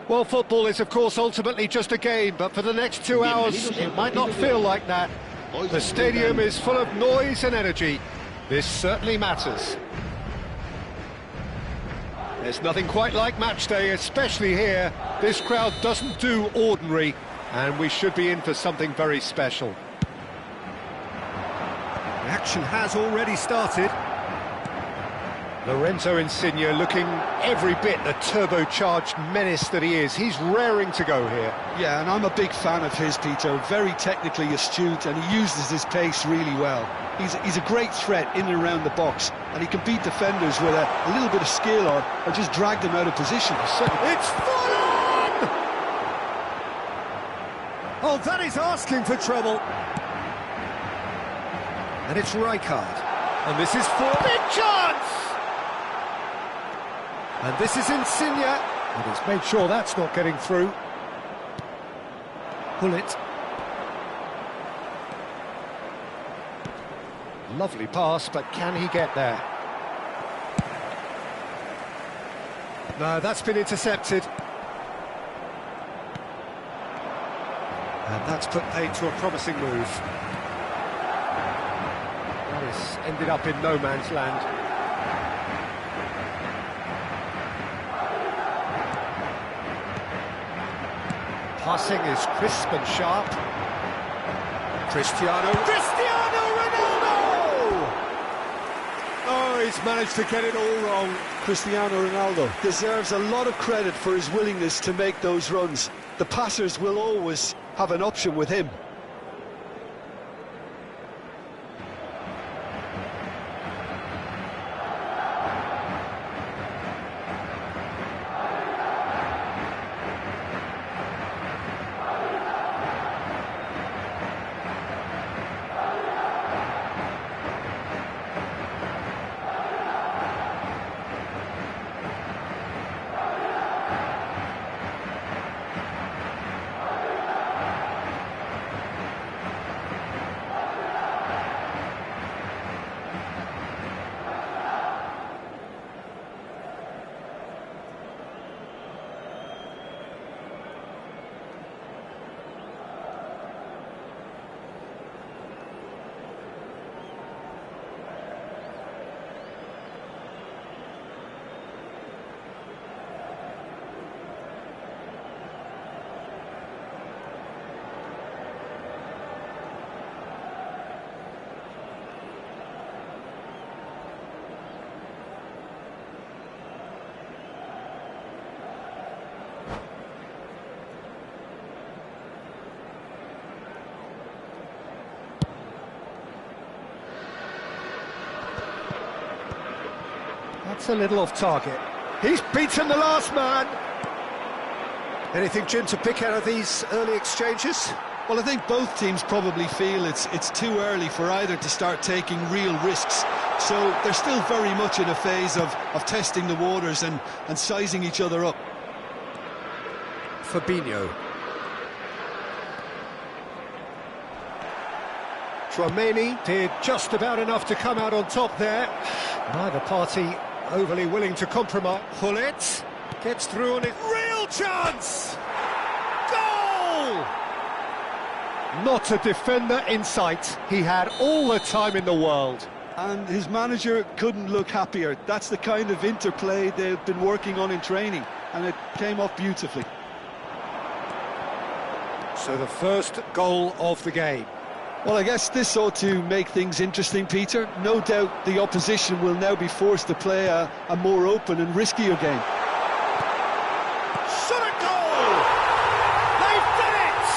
Well, football is, of course, ultimately just a game, but for the next 2 hours, it might not feel like that. The stadium is full of noise and energy. This certainly matters. There's nothing quite like match day, especially here. This crowd doesn't do ordinary, and we should be in for something very special. The action has already started. Lorenzo Insigne looking every bit the turbocharged menace that he is. He's raring to go here. Yeah, and I'm a big fan of his, Peter. Very technically astute, and he uses his pace really well. He's a great threat in and around the box, and he can beat defenders with a little bit of skill or just drag them out of position. It's full on! Oh, that is asking for trouble. And it's Rijkaard. And this is for big chance! And this is Insigne, and he's made sure that's not getting through. Gullit. Lovely pass, but can he get there? No, that's been intercepted. And that's put paid to a promising move. That has ended up in no man's land. Passing is crisp and sharp. Cristiano Ronaldo! Oh, he's managed to get it all wrong. Cristiano Ronaldo deserves a lot of credit for his willingness to make those runs. The passers will always have an option with him. That's a little off target. He's beaten the last man. Anything, Jim, to pick out of these early exchanges? Well, I think both teams probably feel it's too early for either to start taking real risks. So they're still very much in a phase of testing the waters and sizing each other up. Fabinho. Tchouaméni did just about enough to come out on top there. Neither party overly willing to compromise. Gullit gets through on it. Real chance! Goal! Not a defender in sight. He had all the time in the world. And his manager couldn't look happier. That's the kind of interplay they've been working on in training, and it came off beautifully. So the first goal of the game. Well, I guess this ought to make things interesting, Peter. No doubt the opposition will now be forced to play a more open and riskier game. Shot a goal! They've done it!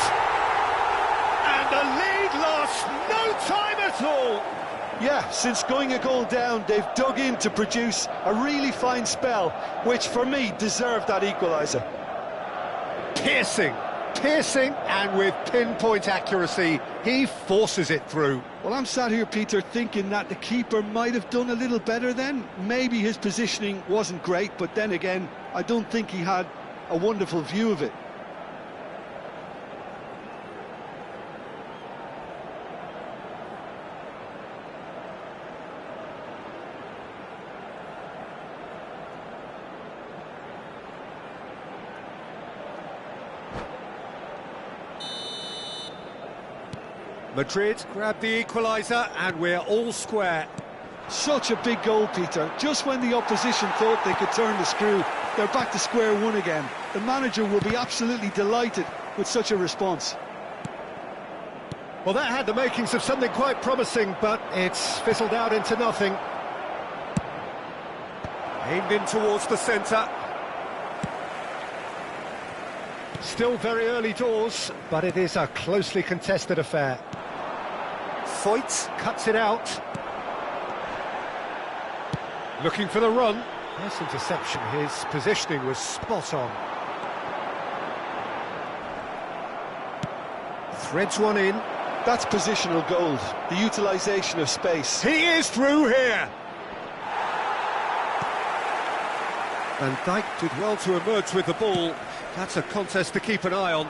And the lead lasts no time at all! Yeah, since going a goal down, they've dug in to produce a really fine spell, which for me deserved that equaliser. Piercing, and with pinpoint accuracy, he forces it through. Well, I'm sat here, Peter, thinking that the keeper might have done a little better then. Maybe his positioning wasn't great, but then again, I don't think he had a wonderful view of it. Madrid grab the equaliser, and we're all square. Such a big goal, Peter. Just when the opposition thought they could turn the screw, they're back to square one again. The manager will be absolutely delighted with such a response. Well, that had the makings of something quite promising, but it's fizzled out into nothing. Aimed in towards the centre. Still very early doors, but it is a closely contested affair. Foyt cuts it out. Looking for the run. Nice interception, his positioning was spot on. Threads one in. That's positional gold, the utilisation of space. He is through here! Van Dijk did well to emerge with the ball. That's a contest to keep an eye on.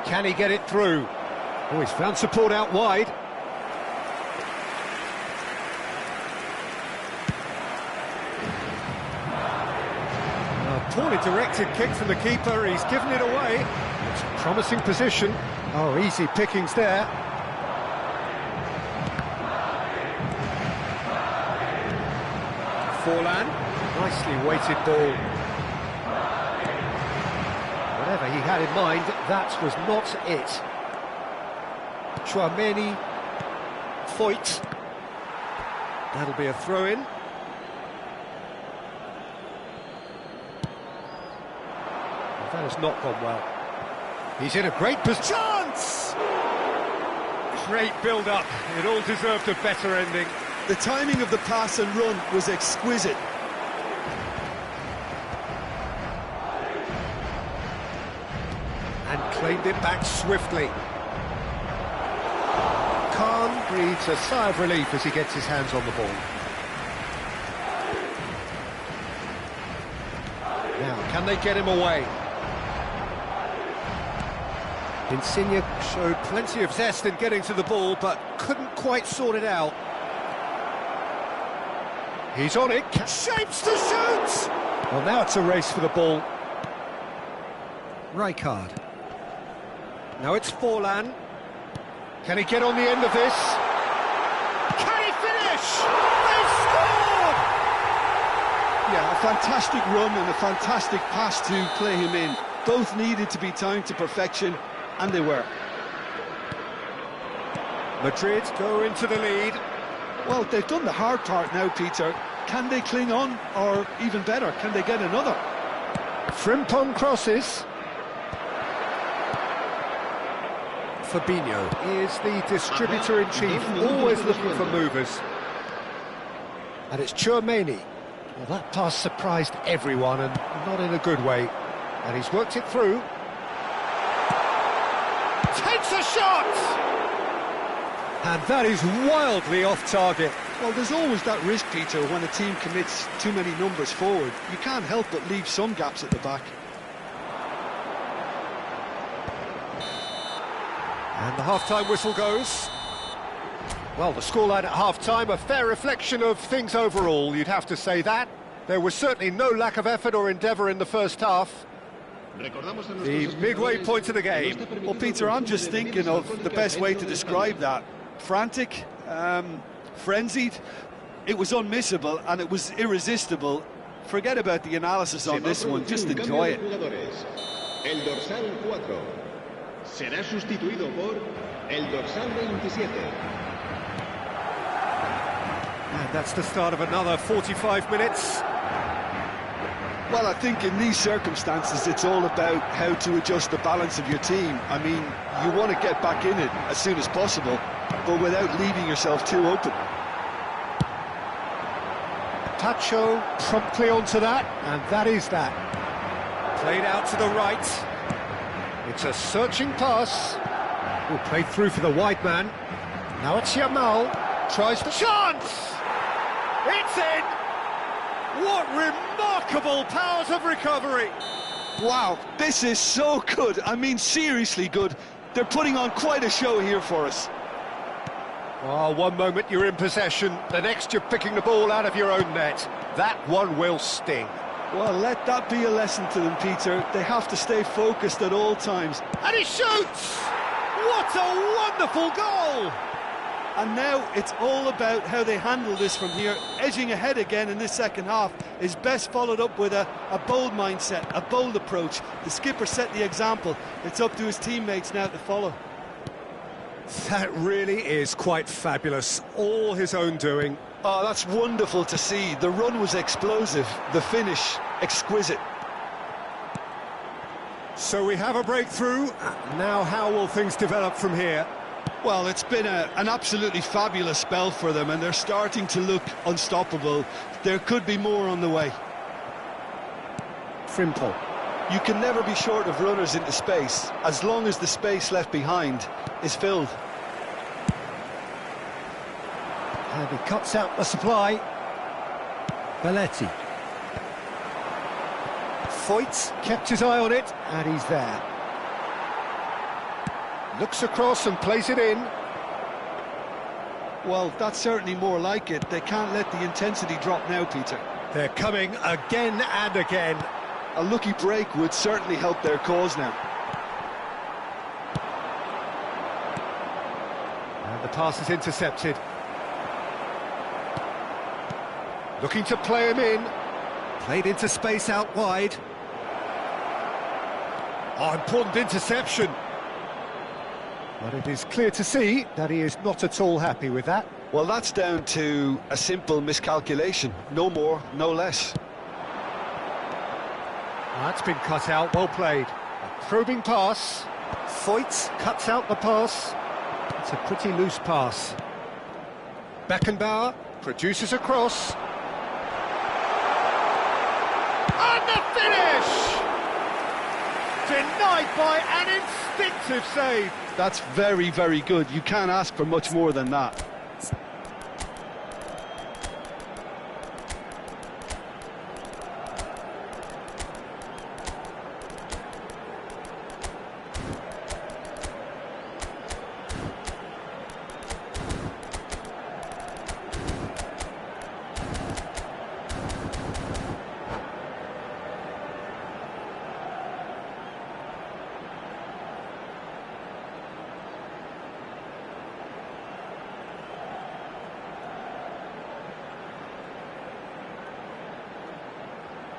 Can he get it through? Oh, he's found support out wide. A poorly directed kick from the keeper, he's given it away. It's a promising position. Oh, easy pickings there. Forlan, nicely weighted ball. Whatever he had in mind, that was not it. Chouameni, Foyt. That'll be a throw-in. That has not gone well. He's in a great position. Chance! Great build-up. It all deserved a better ending. The timing of the pass and run was exquisite. And claimed it back swiftly. Khan breathes a sigh of relief as he gets his hands on the ball. Now, can they get him away? Insigne showed plenty of zest in getting to the ball, but couldn't quite sort it out. He's on it, shapes to shoot! Well, now it's a race for the ball. Rijkaard. Now it's Forlan. Can he get on the end of this? Can he finish? They've scored! Yeah, a fantastic run and a fantastic pass to play him in. Both needed to be timed to perfection, and they were. Madrid go into the lead. Well, they've done the hard part now, Peter. Can they cling on, or even better, can they get another? Frimpong crosses. Fabinho is the distributor-in-chief, always looking for movers. And it's Chouameni. Well, that pass surprised everyone, and not in a good way. And he's worked it through. Takes a shot! And that is wildly off target. Well, there's always that risk, Peter, when a team commits too many numbers forward. You can't help but leave some gaps at the back. And the half-time whistle goes. Well, the scoreline at half-time, a fair reflection of things overall, you'd have to say that. There was certainly no lack of effort or endeavour in the first half. The midway point of the game. Well, Peter, I'm just thinking of the best way to describe that. Frantic, frenzied. It was unmissable and it was irresistible. Forget about the analysis on this one, just enjoy it. Será sustituido por el dorsal 27. And that's the start of another 45 minutes. Well, I think in these circumstances, it's all about how to adjust the balance of your team. I mean, you want to get back in it as soon as possible, but without leaving yourself too open. Tacho promptly onto that, and that is that. Played out to the right. It's a searching pass. Oh, played through for the wide man. Now it's Yamal. Tries the chance! It's in! What remarkable powers of recovery! Wow, this is so good. I mean, seriously good. They're putting on quite a show here for us. Oh, one moment you're in possession, the next you're picking the ball out of your own net. That one will sting. Well, let that be a lesson to them, Peter. They have to stay focused at all times. And he shoots! What a wonderful goal! And now it's all about how they handle this from here. Edging ahead again in this second half is best followed up with a bold mindset, a bold approach. The skipper set the example. It's up to his teammates now to follow. That really is quite fabulous. All his own doing. Oh, that's wonderful to see. The run was explosive, the finish exquisite. So we have a breakthrough. Now how will things develop from here? Well, it's been an absolutely fabulous spell for them, and they're starting to look unstoppable. There could be more on the way. Frimpel. You can never be short of runners into space, as long as the space left behind is filled. And he cuts out the supply. Belletti. Foyt kept his eye on it, and he's there. Looks across and plays it in. Well, that's certainly more like it. They can't let the intensity drop now, Peter. They're coming again and again. A lucky break would certainly help their cause now. And the pass is intercepted. Looking to play him in. Played into space out wide. Oh, important interception. But it is clear to see that he is not at all happy with that. Well, that's down to a simple miscalculation. No more, no less. That's been cut out, well played. A probing pass. Foyt cuts out the pass. It's a pretty loose pass. Beckenbauer produces a cross. And the finish! Denied by an instinctive save. That's very, very good. You can't ask for much more than that.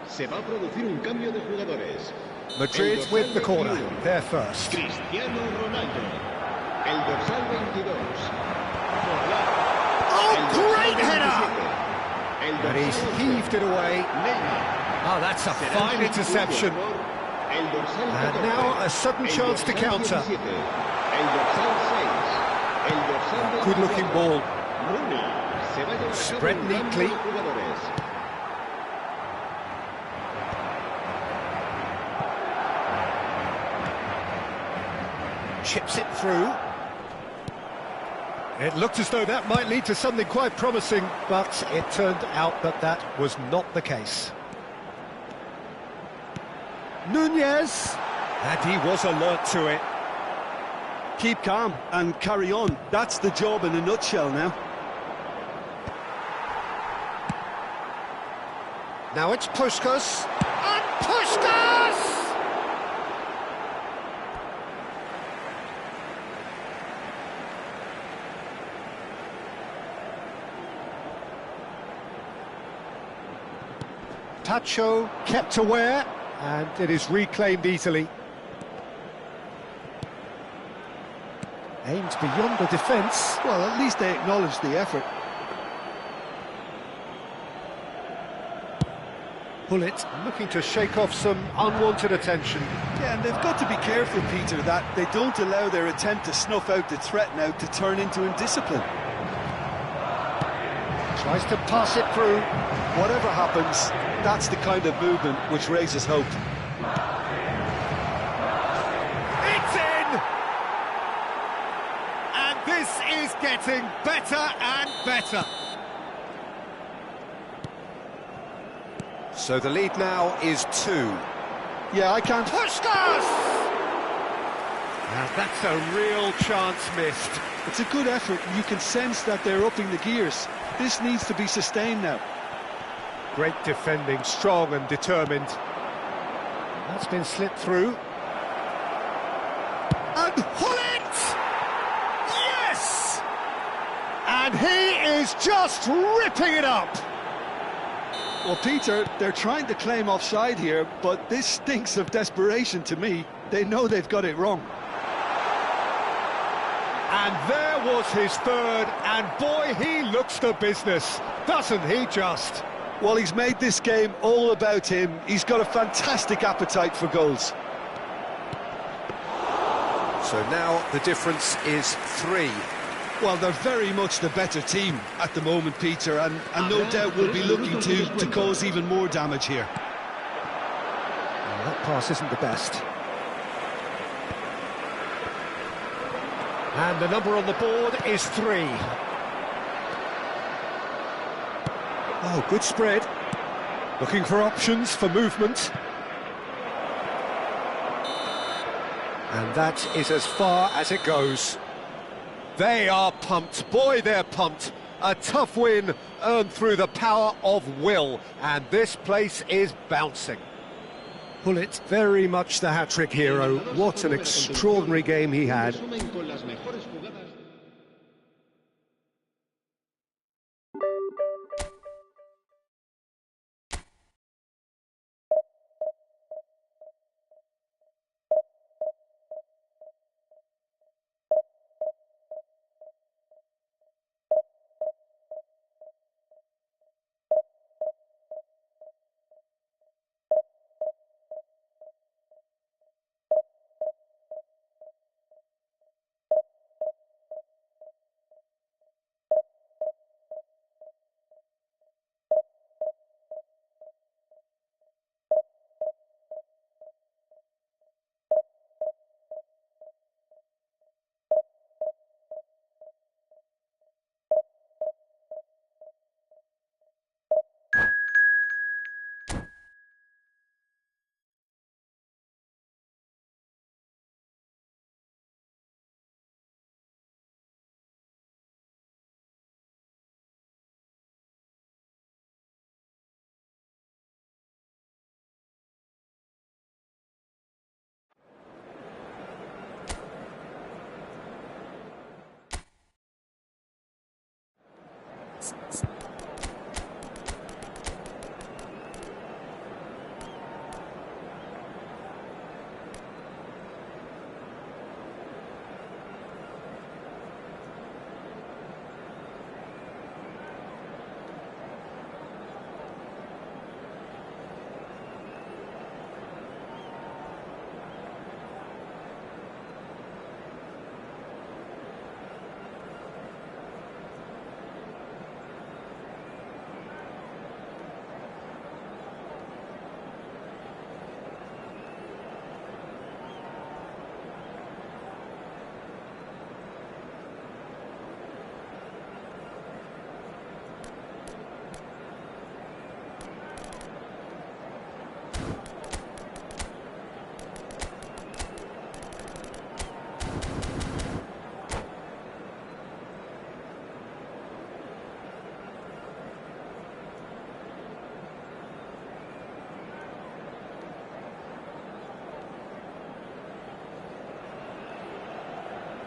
Se va a producir un cambio de jugadores. Madrid with the corner, they're first. Cristiano Ronaldo. El dorsal 22. Oh, great header! And he's heaved it away. Oh, that's a fine interception. And now a sudden chance to counter. Good-looking ball. Spread neatly. Chips it through. It looked as though that might lead to something quite promising, but it turned out that that was not the case. Nunez, and he was alert to it. Keep calm and carry on. That's the job in a nutshell now. Now it's Puskas, and Puskas! Tacho kept aware, and it is reclaimed easily. beyond the defence. Well, at least they acknowledge the effort. Pullet looking to shake off some unwanted attention. Yeah, and they've got to be careful, Peter, that they don't allow their attempt to snuff out the threat now to turn into indiscipline. Tries to pass it through. Whatever happens, that's the kind of movement which raises hope. It's in! And this is getting better and better. So the lead now is 2. Yeah, I can't... Pushkas! Now that's a real chance missed. It's a good effort, and you can sense that they're upping the gears. This needs to be sustained now. Great defending, strong and determined. That's been slipped through. And Hullet! Yes! And he is just ripping it up! Well, Peter, they're trying to claim offside here, but this stinks of desperation to me. They know they've got it wrong. And there was his third, and boy, he looks the business, doesn't he just? Well, he's made this game all about him. He's got a fantastic appetite for goals. So now the difference is 3. Well, they're very much the better team at the moment, Peter, and no doubt will be looking to cause even more damage here. Well, that pass isn't the best. And the number on the board is 3. Oh, good spread. Looking for options for movement. And that is as far as it goes. They are pumped. Boy, they're pumped. A tough win earned through the power of will. And this place is bouncing. Pullet, very much the hat-trick hero. What an extraordinary game he had.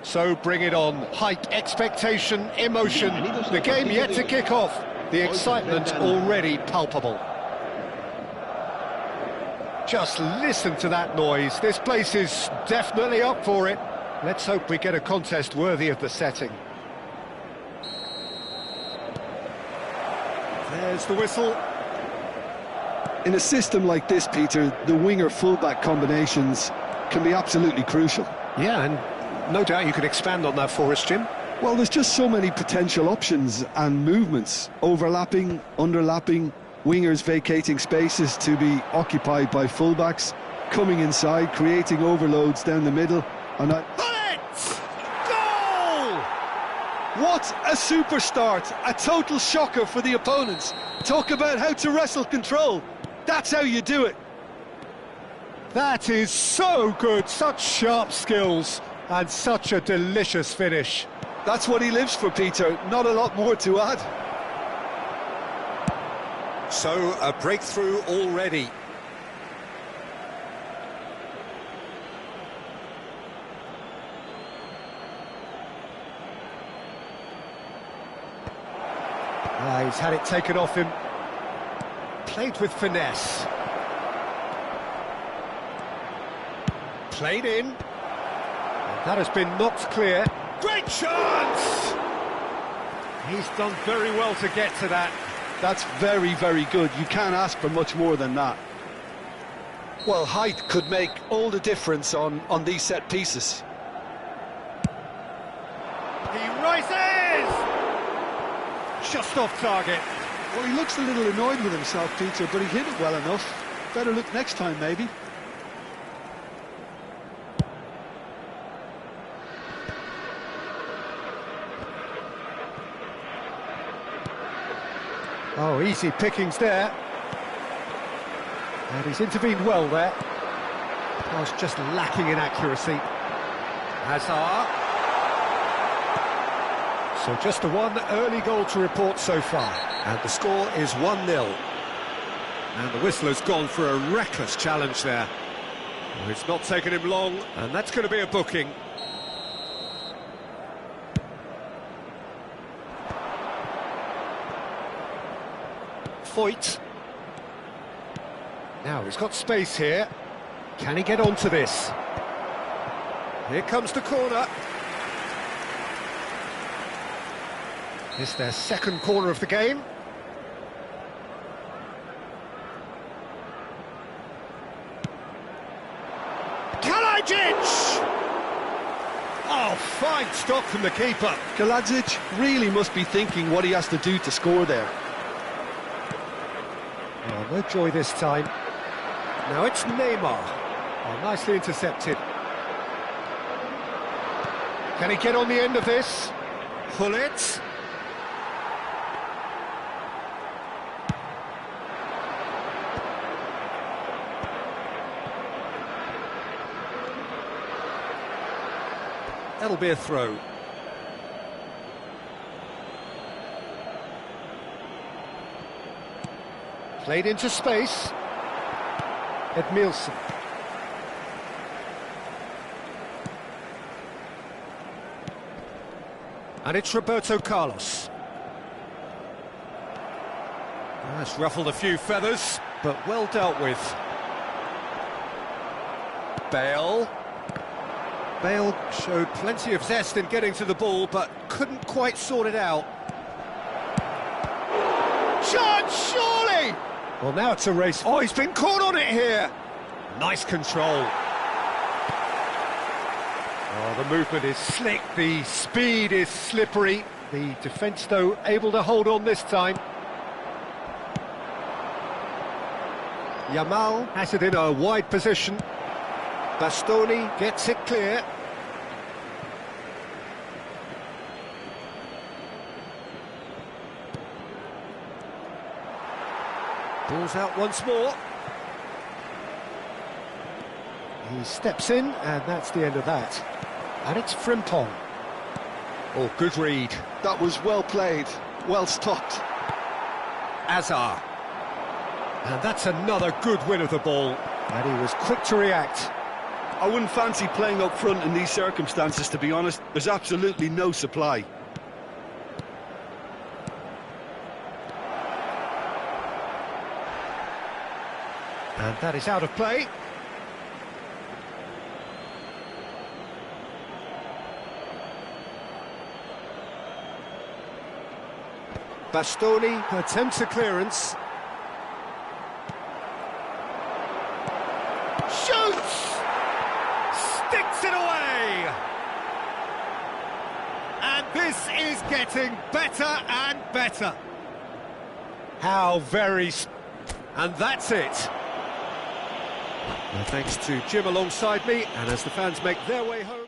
So bring it on. Hype, expectation, emotion. The game yet to kick off. The excitement already palpable. Just listen to that noise. This place is definitely up for it. Let's hope we get a contest worthy of the setting. There's the whistle. In a system like this, Peter, the winger-fullback combinations can be absolutely crucial. Yeah, and no doubt you could expand on that for us, Jim. Well, there's just so many potential options and movements. Overlapping, underlapping, wingers vacating spaces to be occupied by fullbacks, coming inside, creating overloads down the middle, and Goal! What a super start! A total shocker for the opponents. Talk about how to wrestle control. That's how you do it. That is so good, such sharp skills, and such a delicious finish. That's what he lives for, Peter. Not a lot more to add. So, a breakthrough already. He's had it taken off him. Played with finesse. Played in. And that has been knocked clear. Great chance! He's done very well to get to that. That's very, very good. You can't ask for much more than that. Well, height could make all the difference on these set pieces. He rises! Just off target. Well, he looks a little annoyed with himself, Peter, but he hit it well enough. Better look next time, maybe. Oh, easy pickings there. And he's intervened well there. Pass just lacking in accuracy. Hazard. So just the one early goal to report so far. And the score is 1-0. And the whistle has gone for a reckless challenge there. Well, it's not taken him long, and that's going to be a booking. Foyt. Now he's got space here. Can he get onto this? Here comes the corner. It's their second corner of the game. Kalajic! Oh, fine stop from the keeper. Kalajic really must be thinking what he has to do to score there. Oh, no joy this time. Now it's Neymar. Oh, nicely intercepted. Can he get on the end of this? Pull it. That'll be a throw. Played into space. Edmilson. And it's Roberto Carlos. That's ruffled a few feathers, but well dealt with. Bale. Bale showed plenty of zest in getting to the ball, but couldn't quite sort it out. Chance, surely! Well, now it's a race. Oh, he's been caught on it here! Nice control. Oh, the movement is slick, the speed is slippery. The defence, though, able to hold on this time. Yamal has it in a wide position. Bastoni gets it clear. Ball's out once more. He steps in, and that's the end of that. And it's Frimpong. Oh, good read. That was well played, well stopped. Hazard. And that's another good win of the ball. And he was quick to react. I wouldn't fancy playing up front in these circumstances, to be honest. There's absolutely no supply. And that is out of play. Bastoni attempts a clearance. Shoots! Sticks it away! And this is getting better and better. How very... And that's it. Well, thanks to Jim alongside me, and as the fans make their way home...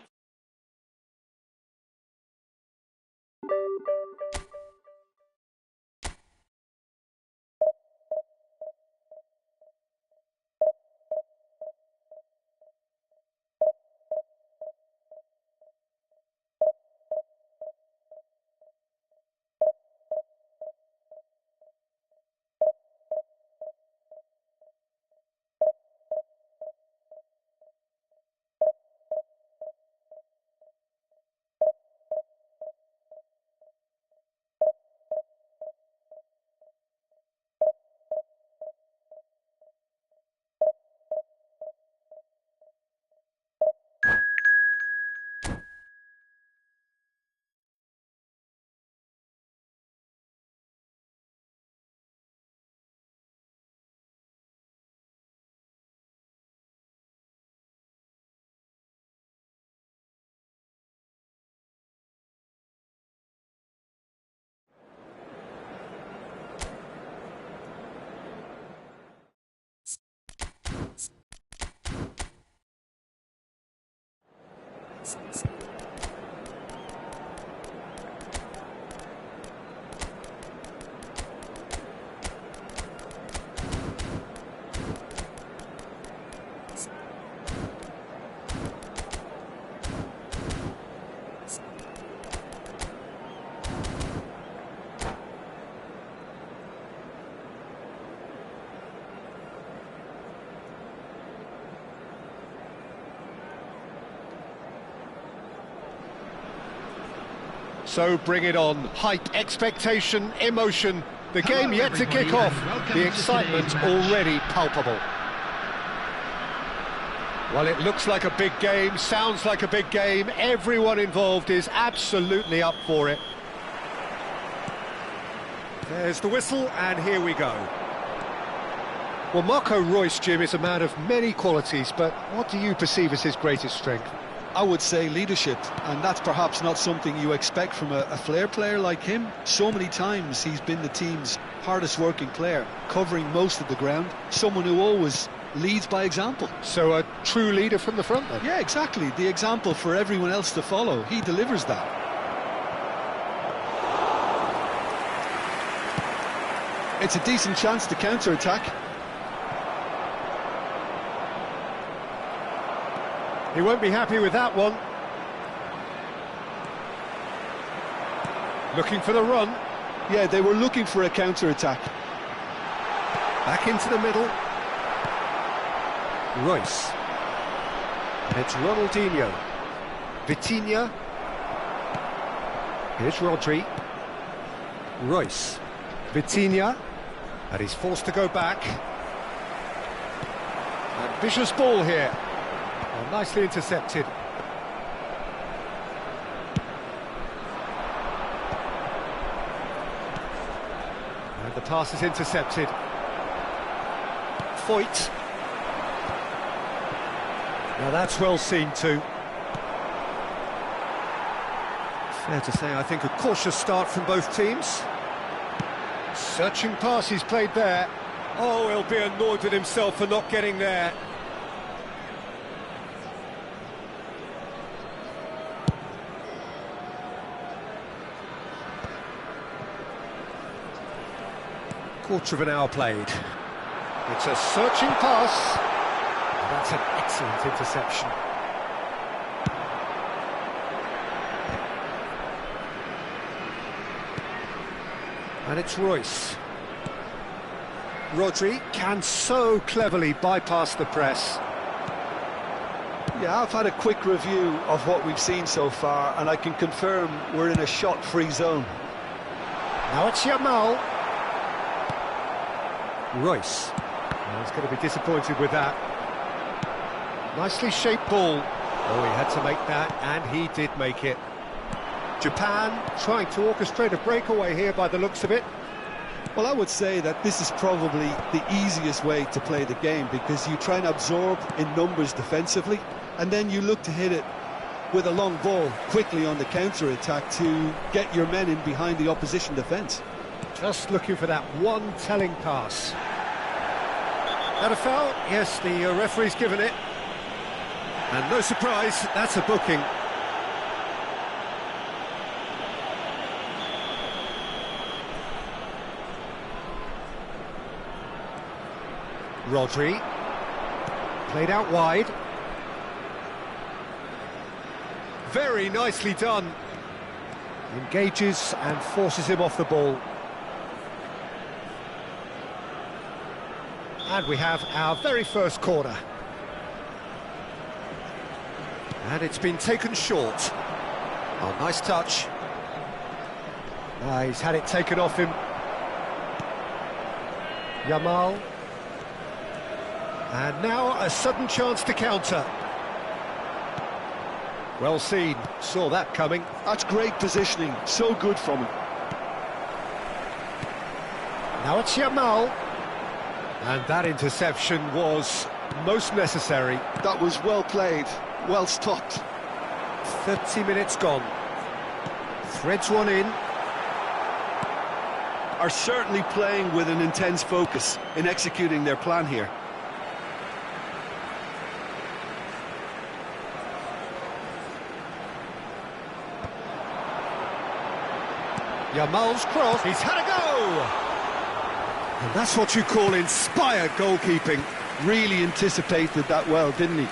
So bring it on. Hype, expectation, emotion. The game yet to kick off. The excitement already palpable. Well, it looks like a big game, sounds like a big game. Everyone involved is absolutely up for it. There's the whistle, and here we go. Well, Marco Reus, Jim, is a man of many qualities, but what do you perceive as his greatest strength? I would say leadership, and that's perhaps not something you expect from a flair player like him. So many times he's been the team's hardest working player, covering most of the ground, someone who always leads by example. So a true leader from the front then? Yeah, exactly, the example for everyone else to follow. He delivers that. It's a decent chance to counter-attack. He won't be happy with that one. Looking for the run. Yeah, they were looking for a counter-attack. Back into the middle. Reus. It's Ronaldinho. Vitinha. Here's Rodri. Reus. Vitinha. And he's forced to go back. And vicious ball here. Oh, nicely intercepted. And the pass is intercepted. Foyt. Now that's well seen too. Fair to say, I think a cautious start from both teams. Searching pass he's played there. Oh, he'll be annoyed with himself for not getting there. Quarter of an hour played. It's a searching pass. That's an excellent interception. And it's Reus. Rodri can so cleverly bypass the press. Yeah, I've had a quick review of what we've seen so far, and I can confirm we're in a shot-free zone. Now it's Yamal. Reus. Well, he's going to be disappointed with that. Nicely shaped ball. Oh, he had to make that, and he did make it. Japan trying to orchestrate a breakaway here by the looks of it. Well, I would say that this is probably the easiest way to play the game, because you try and absorb in numbers defensively, and then you look to hit it with a long ball quickly on the counter-attack to get your men in behind the opposition defence. Just looking for that one telling pass. That a foul? Yes, the referee's given it. And no surprise, that's a booking. Rodri, played out wide. Very nicely done. Engages and forces him off the ball. And we have our very first corner. And it's been taken short. Oh, nice touch. He's had it taken off him. Yamal. And now a sudden chance to counter. Well seen, saw that coming. That's great positioning, so good from him. Now it's Yamal. And that interception was most necessary. That was well played, well stopped. 30 minutes gone. Threads one in. Are certainly playing with an intense focus in executing their plan here. Yamal's cross, he's had a go! And that's what you call inspired goalkeeping. Really anticipated that well, didn't he?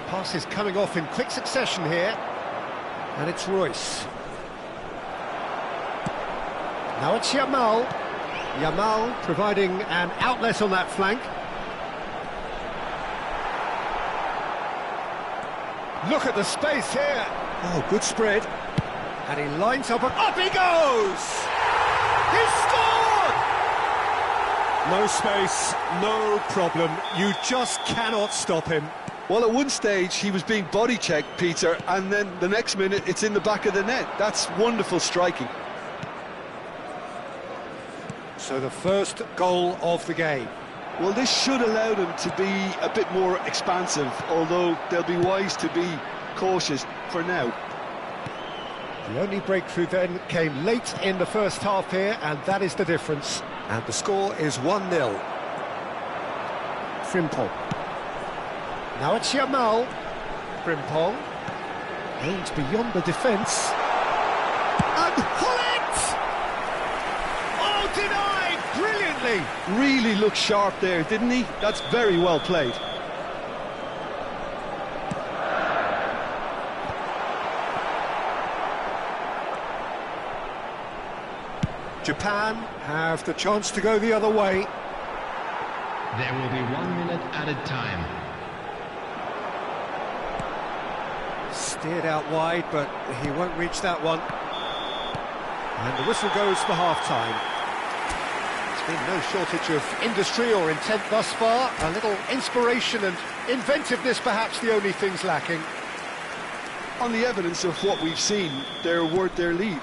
Pass is coming off in quick succession here. And it's Royce. Now it's Yamal. Yamal providing an outlet on that flank. Look at the space here. Oh, good spread. And he lines up and up he goes! He scored! No space, no problem. You just cannot stop him. Well, at one stage he was being body checked, Peter, and then the next minute it's in the back of the net. That's wonderful striking. So the first goal of the game. Well, this should allow them to be a bit more expansive, although they'll be wise to be cautious for now. The only breakthrough then came late in the first half here, and that is the difference. And the score is 1-0. Frimpong. Now it's Yamal. Frimpong aims beyond the defence. And Hullet! Oh, denied! Brilliantly! Really looked sharp there, didn't he? That's very well played. Japan have the chance to go the other way. There will be 1 minute added time. Steered out wide, but he won't reach that one. And the whistle goes for half-time. There's been no shortage of industry or intent thus far. A little inspiration and inventiveness, perhaps the only things lacking. On the evidence of what we've seen, they're worth their lead.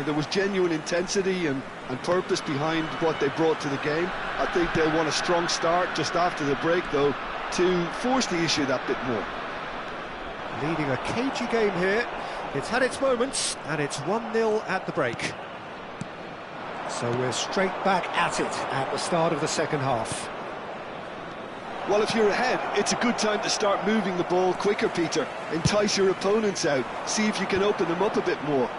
There was genuine intensity and purpose behind what they brought to the game. I think they'll want a strong start just after the break, though, to force the issue that bit more. Leading a cagey game here. It's had its moments, and it's 1-0 at the break. So we're straight back at it at the start of the second half. Well, if you're ahead, it's a good time to start moving the ball quicker, Peter. Entice your opponents out. See if you can open them up a bit more.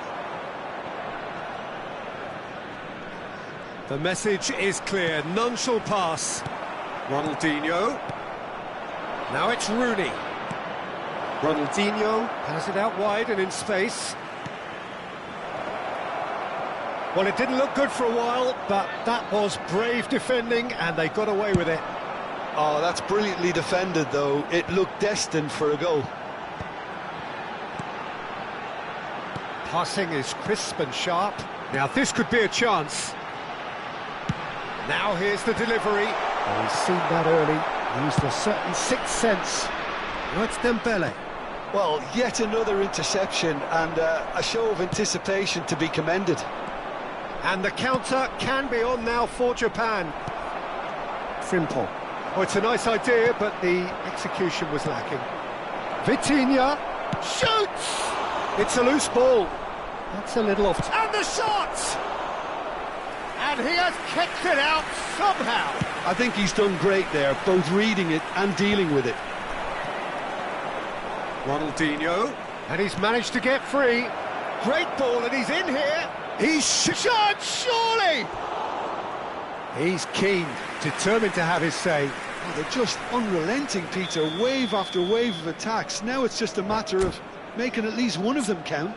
The message is clear. None shall pass. Ronaldinho. Now it's Rooney. Ronaldinho has it out wide and in space. Well, it didn't look good for a while, but that was brave defending, and they got away with it. Oh, that's brilliantly defended, though. It looked destined for a goal. Passing is crisp and sharp. Now, this could be a chance. Now here's the delivery. Oh, he's seen that early. Used a certain sixth sense. Now it's Dembele. Well, yet another interception and a show of anticipation to be commended. And the counter can be on now for Japan. Frimpong. Oh, it's a nice idea, but the execution was lacking. Vitinha shoots! It's a loose ball. That's a little off. And the shot! And he has kicked it out somehow. I think he's done great there, both reading it and dealing with it. Ronaldinho, and he's managed to get free. Great ball, and he's in here. He's shot, surely! He's keen, determined to have his say. Oh, they're just unrelenting, Peter, wave after wave of attacks. Now it's just a matter of making at least one of them count.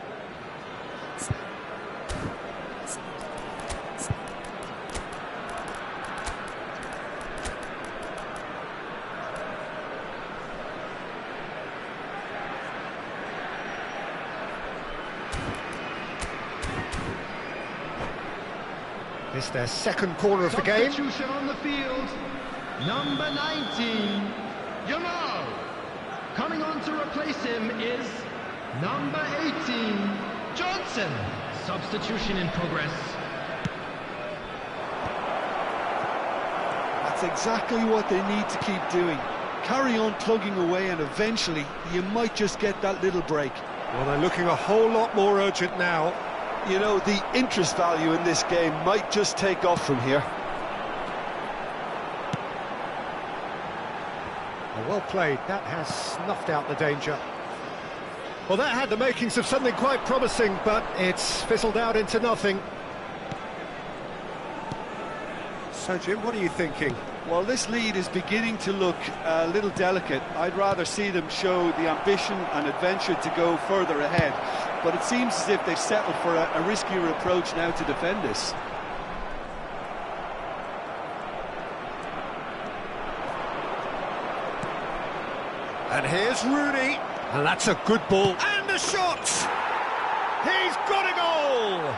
It's their second corner of the game. Substitution on the field. Number 19, Yamal. Coming on to replace him is number 18, Johnson. Substitution in progress. That's exactly what they need to keep doing. Carry on plugging away and eventually you might just get that little break. Well, they're looking a whole lot more urgent now. You know, the interest value in this game might just take off from here. Well played, that has snuffed out the danger. Well, that had the makings of something quite promising, but it's fizzled out into nothing. So, Jim, what are you thinking? Well, this lead is beginning to look a little delicate. I'd rather see them show the ambition and adventure to go further ahead. But it seems as if they've settled for a riskier approach now to defend this. And here's Rooney. And that's a good ball. And the shot! He's got a goal!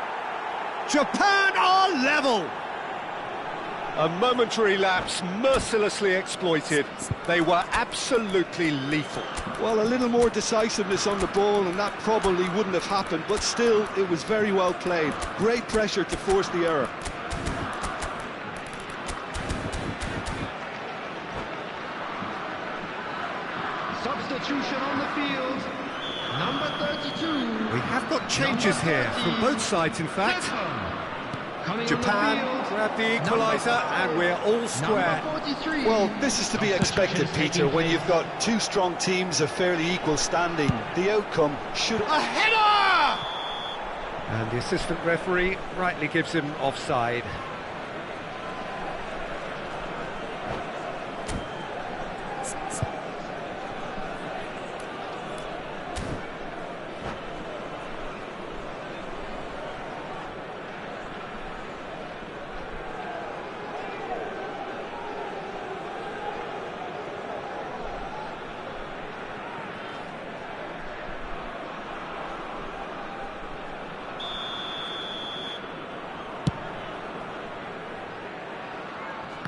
Japan are level! A momentary lapse, mercilessly exploited. They were absolutely lethal. Well, a little more decisiveness on the ball and that probably wouldn't have happened, but still, it was very well played. Great pressure to force the error. Substitution on the field. Number 32. We have got changes here from both sides, in fact. Japan grab the equaliser and we're all square. Well, this is to be expected, Peter, when you've got two strong teams of fairly equal standing. The outcome should... A header! And the assistant referee rightly gives him offside.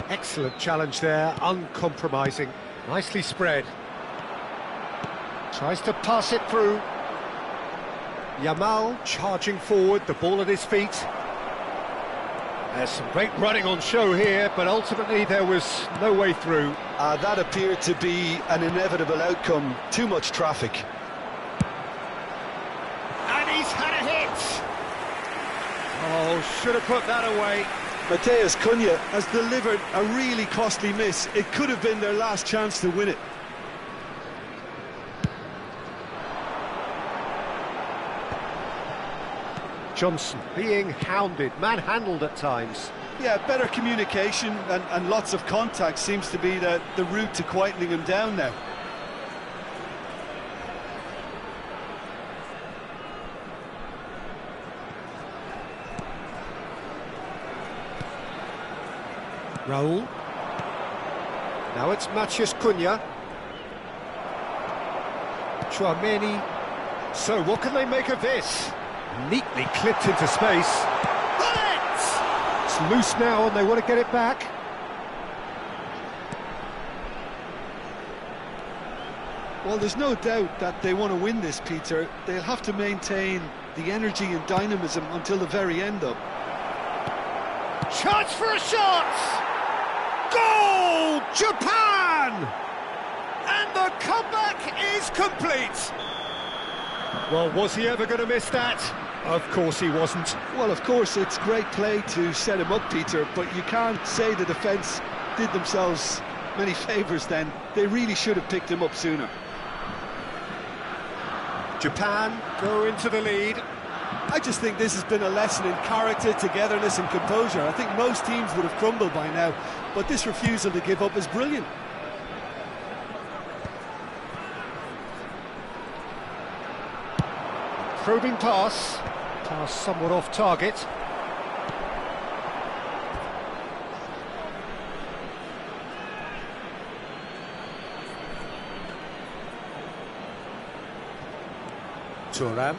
Excellent challenge there, uncompromising. Nicely spread. Tries to pass it through. Yamal charging forward, the ball at his feet. There's some great running on show here, but ultimately there was no way through. That appeared to be an inevitable outcome. Too much traffic. And he's had a hit! Oh, should have put that away. Matheus Cunha has delivered a really costly miss. It could have been their last chance to win it. Johnson being hounded, manhandled at times. Yeah, better communication and lots of contact seems to be the route to quietening him down now. Raul. Now it's Matheus Cunha. Chouameni. So what can they make of this? Neatly clipped into space. Bullet! It's loose now and they want to get it back. Well, there's no doubt that they want to win this, Peter. They'll have to maintain the energy and dynamism until the very end, though. Chance for a shot! Goal! Japan! And the comeback is complete. Well, was he ever going to miss that? Of course he wasn't. Well, of course, it's great play to set him up, Peter, but you can't say the defence did themselves many favours then. They really should have picked him up sooner. Japan go into the lead. I just think this has been a lesson in character, togetherness and composure. I think most teams would have crumbled by now, but this refusal to give up is brilliant. Probing pass somewhat off target. Turan.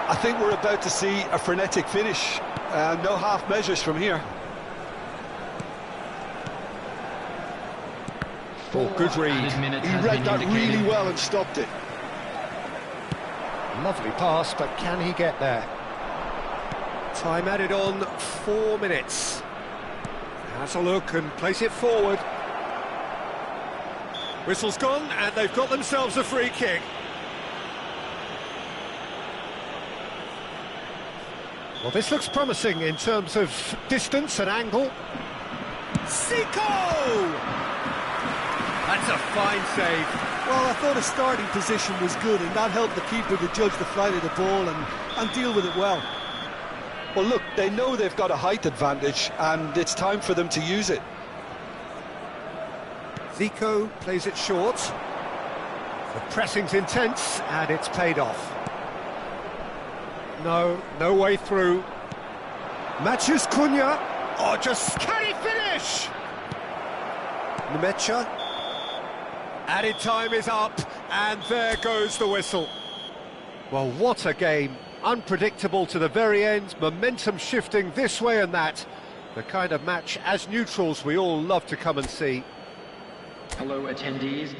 I think we're about to see a frenetic finish. No half measures from here. Oh, good read. He read that really well and stopped it. Lovely pass, but can he get there? Time added on 4 minutes. Has a look and place it forward. Whistle's gone, and they've got themselves a free kick. Well, this looks promising in terms of distance and angle. Zico! That's a fine save. Well, I thought his starting position was good, and that helped the keeper to judge the flight of the ball and deal with it well. Well, look, they know they've got a height advantage, and it's time for them to use it. Zico plays it short. The pressing's intense, and it's paid off. No way through. Matthews Cunha. Oh, just can he finish? Nemecha. Added time is up, and there goes the whistle. Well, what a game. Unpredictable to the very end, momentum shifting this way and that. The kind of match, as neutrals, we all love to come and see. Hello, attendees.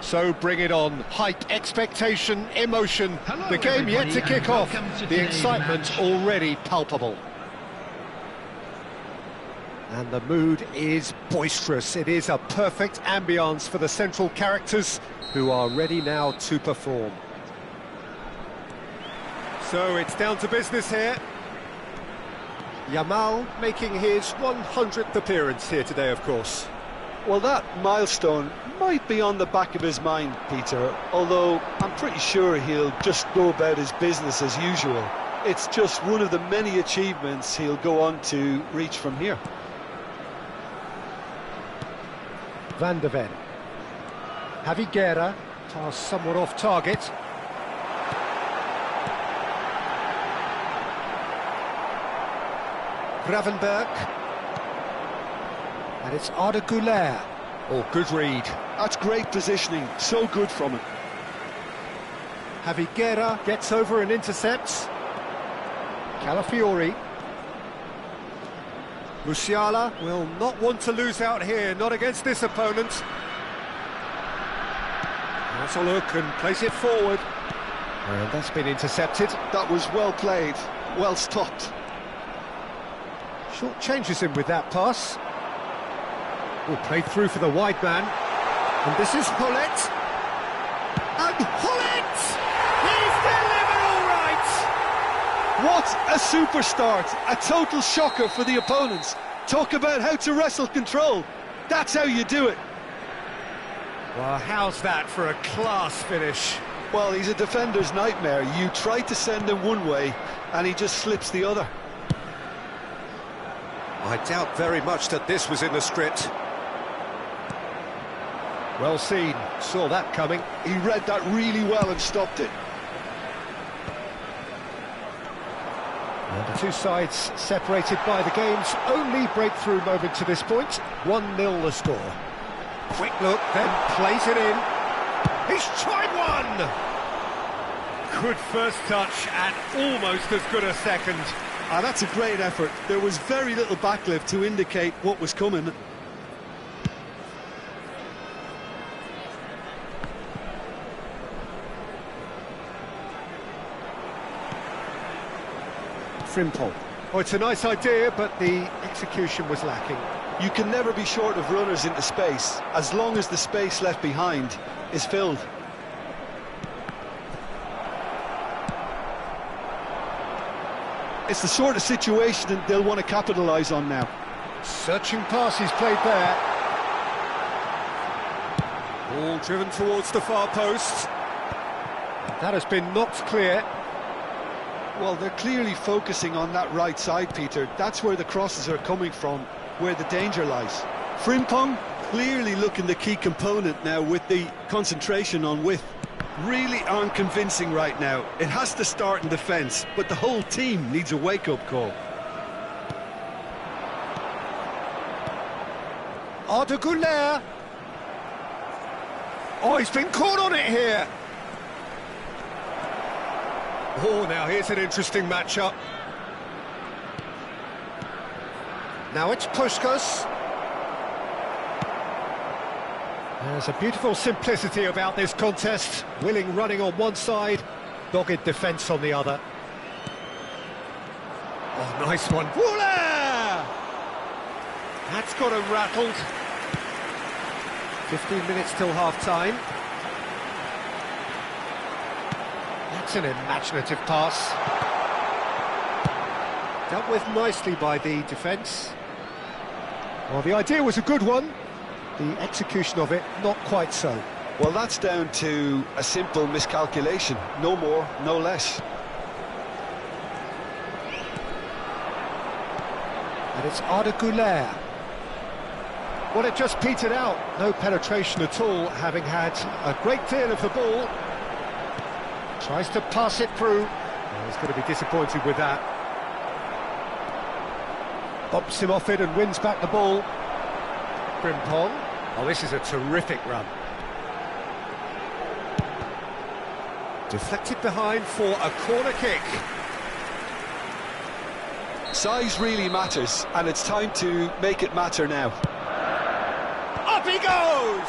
So bring it on. Hype, expectation, emotion. Hello, the game yet to everybody, kick off. and welcome to The today's excitement match. already palpable. And the mood is boisterous. It is a perfect ambience for the central characters who are ready now to perform. So it's down to business here. Yamal making his 100th appearance here today, of course. Well, that milestone might be on the back of his mind, Peter, although I'm pretty sure he'll just go about his business as usual. It's just one of the many achievements he'll go on to reach from here. Van de Ven. Javi Guerra, pass somewhat off target. Gravenberg. And it's Arda Güler. Oh, good read. That's great positioning, so good from him. Javi Guerra gets over and intercepts. Calafiori. Musiala will not want to lose out here, not against this opponent. Has a look and plays it forward. And that's been intercepted. That was well played, well stopped. Short changes him with that pass. Will play through for the wide man. And this is Hullet. And Hullet! He's delivered all right! What a super start! A total shocker for the opponents. Talk about how to wrestle control. That's how you do it. Well, how's that for a class finish? Well, he's a defender's nightmare. You try to send him one way, and he just slips the other. I doubt very much that this was in the script. Well seen, saw that coming. He read that really well and stopped it. And the two sides separated by the game's only breakthrough moment to this point. 1-0 the score. Quick look, then plays it in. He's tried one! Good first touch and almost as good a second. Ah, that's a great effort. There was very little backlift to indicate what was coming. Frimpong. Oh, it's a nice idea, but the execution was lacking. You can never be short of runners into space, as long as the space left behind is filled. It's the sort of situation that they'll want to capitalise on now. Searching pass he's played there. Ball driven towards the far post. That has been knocked clear. Well, they're clearly focusing on that right side, Peter. That's where the crosses are coming from, where the danger lies. Frimpong clearly looking the key component now with the concentration on width. Really aren't convincing right now. It has to start in defence, but the whole team needs a wake-up call. Arda Güler. Oh, he's been caught on it here. Oh, now here's an interesting matchup. Now it's Puskás. There's a beautiful simplicity about this contest. Willing running on one side, dogged defence on the other. Oh, nice one. Voila! That's got him rattled. 15 minutes till half-time. That's an imaginative pass. Dealt with nicely by the defence. Well, the idea was a good one. The execution of it, not quite so. Well, that's down to a simple miscalculation. No more, no less. And it's Arda Güler. Well, it just petered out. No penetration at all, having had a great deal of the ball. Tries to pass it through. Well, he's going to be disappointed with that. Bumps him off it and wins back the ball. Frimpong. Oh, this is a terrific run. Deflected behind for a corner kick. Size really matters, and it's time to make it matter now. Up he goes!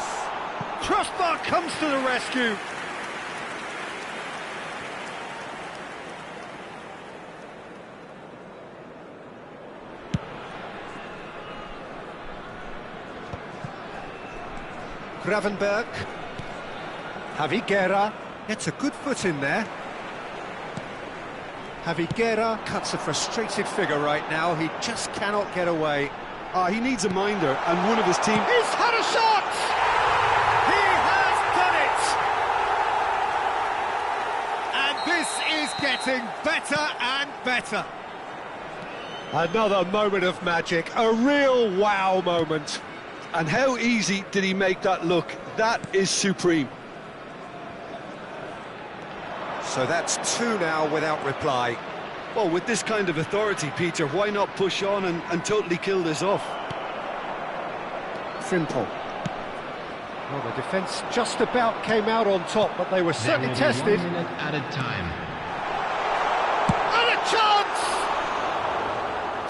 Crossbar comes to the rescue. Gravenberg. Javi Guerra gets a good foot in there. Javi Guerra cuts a frustrated figure right now. He just cannot get away. He needs a minder, and one of his team... He's had a shot! He has done it! And this is getting better and better. Another moment of magic, a real wow moment. And how easy did he make that look? That is supreme. So that's two now without reply. Well, with this kind of authority, Peter, why not push on and totally kill this off? Frimpong. Well, the defence just about came out on top, but they were certainly tested. 1 minute added time. And a chance!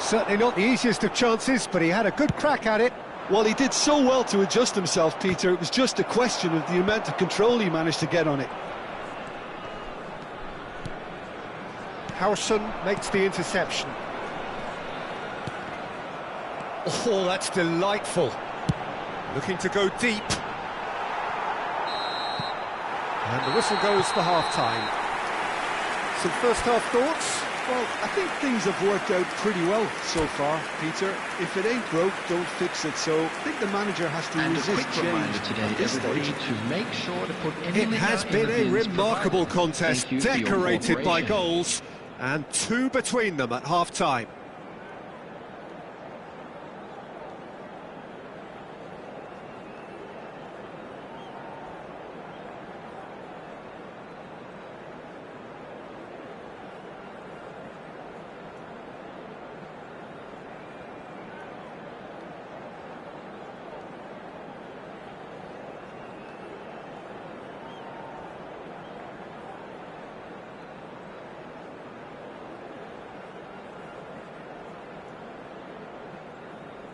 Certainly not the easiest of chances, but he had a good crack at it. Well, he did so well to adjust himself, Peter. It was just a question of the amount of control he managed to get on it. Howson makes the interception. Oh, that's delightful. Looking to go deep. And the whistle goes for half-time. Some first-half thoughts? Well, I think things have worked out pretty well so far, Peter. If it ain't broke, don't fix it. So I think the manager has to And a resist quick change reminder today, at this everybody, stage. to make sure to put any It has liquor in been the a bins remarkable provided. contest, Thank you for your decorated by cooperation. goals, and two between them at half-time.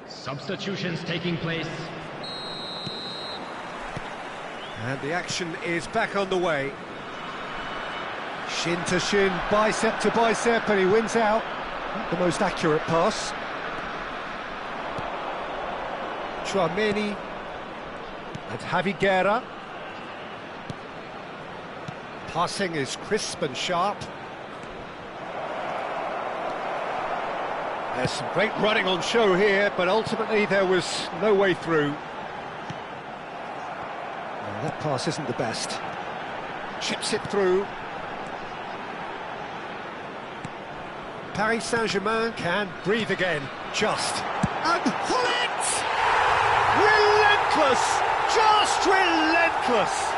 Substitutions taking place. And the action is back underway. Shin to shin, bicep to bicep, and he wins out. Not the most accurate pass. Chouameni and Javi Guerra. Passing is crisp and sharp. There's some great running on show here, but ultimately there was no way through. Well, that pass isn't the best. Chips it through. Paris Saint-Germain can breathe again, just. And Hullet! Relentless! relentless, just relentless.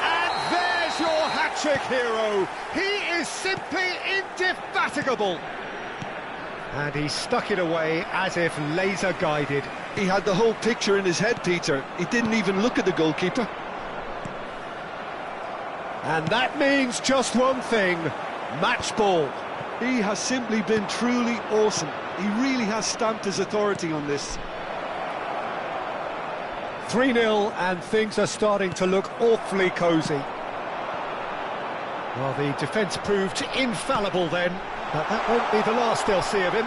And there's your hat-trick hero. He is simply indefatigable. And he stuck it away as if laser-guided. He had the whole picture in his head, Peter. He didn't even look at the goalkeeper. And that means just one thing, match ball. He has simply been truly awesome. He really has stamped his authority on this. 3-0 and things are starting to look awfully cosy. Well, the defence proved infallible then, but that won't be the last they'll see of him.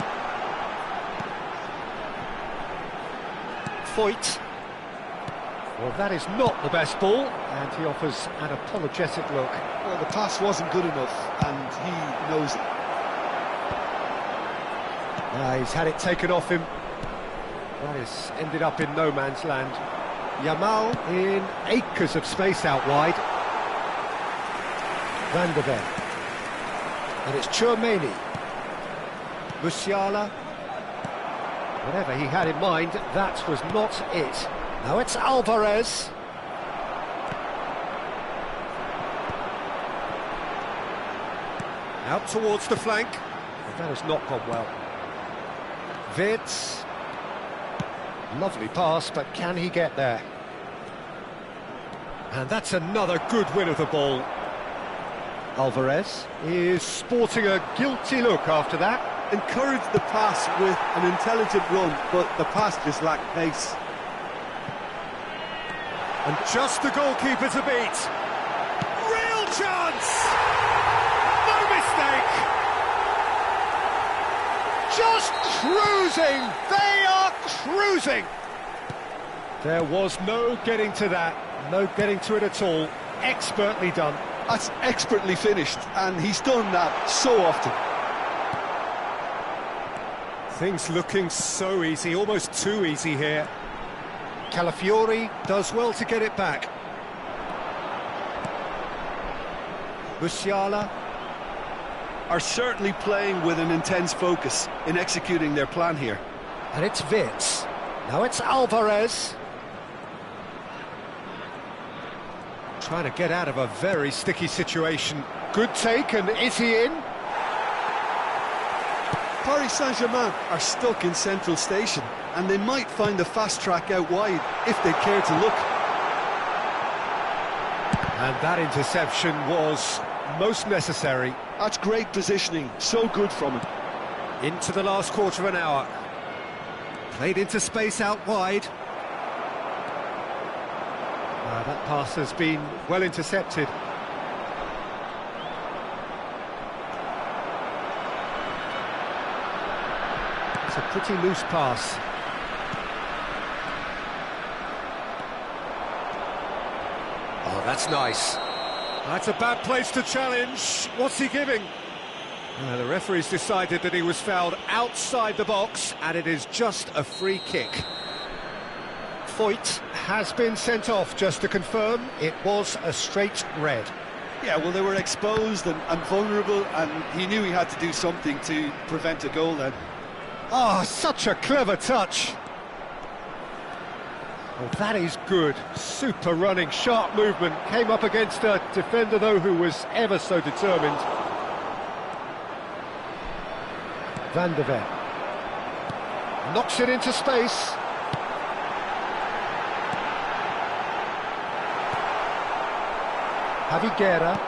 Foyt. Well, that is not the best ball, and he offers an apologetic look. Well, the pass wasn't good enough, and he knows it. He's had it taken off him. That has ended up in no man's land. Yamal in acres of space out wide. Van der Ven. And it's Tchouaméni. Musiala. Whatever he had in mind, that was not it. Now it's Alvarez. Out towards the flank. But that has not gone well. Wirtz. Lovely pass, but can he get there? And that's another good win of the ball. Alvarez is sporting a guilty look after that. Encouraged the pass with an intelligent run, but the pass just lacked pace. And just the goalkeeper to beat. Real chance! No mistake! Just cruising! They are cruising! There was no getting to that, no getting to it at all. Expertly done. That's expertly finished, and he's done that so often. Things looking so easy, almost too easy here. Calafiori does well to get it back. Musiala are certainly playing with an intense focus in executing their plan here. And it's Wirtz. Now it's Alvarez. Trying to get out of a very sticky situation. Good take, and is he in? Paris Saint-Germain are stuck in central station, and they might find the fast track out wide if they care to look. And that interception was most necessary. That's great positioning, so good from him. Into the last quarter of an hour. Played into space out wide. That pass has been well intercepted. It's a pretty loose pass. Oh, that's nice. That's a bad place to challenge. What's he giving? The referee's decided that he was fouled outside the box, and it is just a free kick. Foyt has been sent off, just to confirm. It was a straight red. Yeah, well, they were exposed and vulnerable, and he knew he had to do something to prevent a goal then. Oh, such a clever touch. Well, that is good. Super running, sharp movement. Came up against a defender, though, who was ever so determined. Van der Ven. Knocks it into space. Javiguera.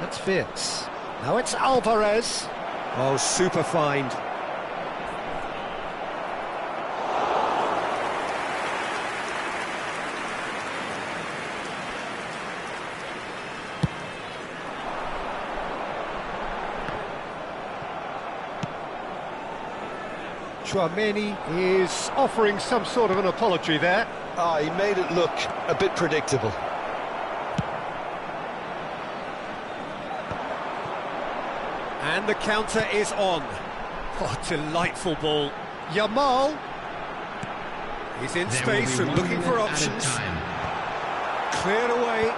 That's Wirtz. Now it's Alvarez. Oh, super find. Tchouaméni is offering some sort of an apology there. He made it look a bit predictable. And the counter is on. Oh, delightful ball. Yamal. He's in space and looking for options. Cleared away.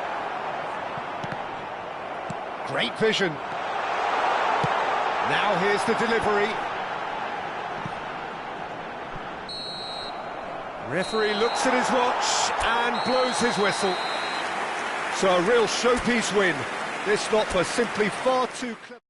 Great vision. Now here's the delivery. Referee looks at his watch and blows his whistle. So a real showpiece win. This lot was simply far too clever.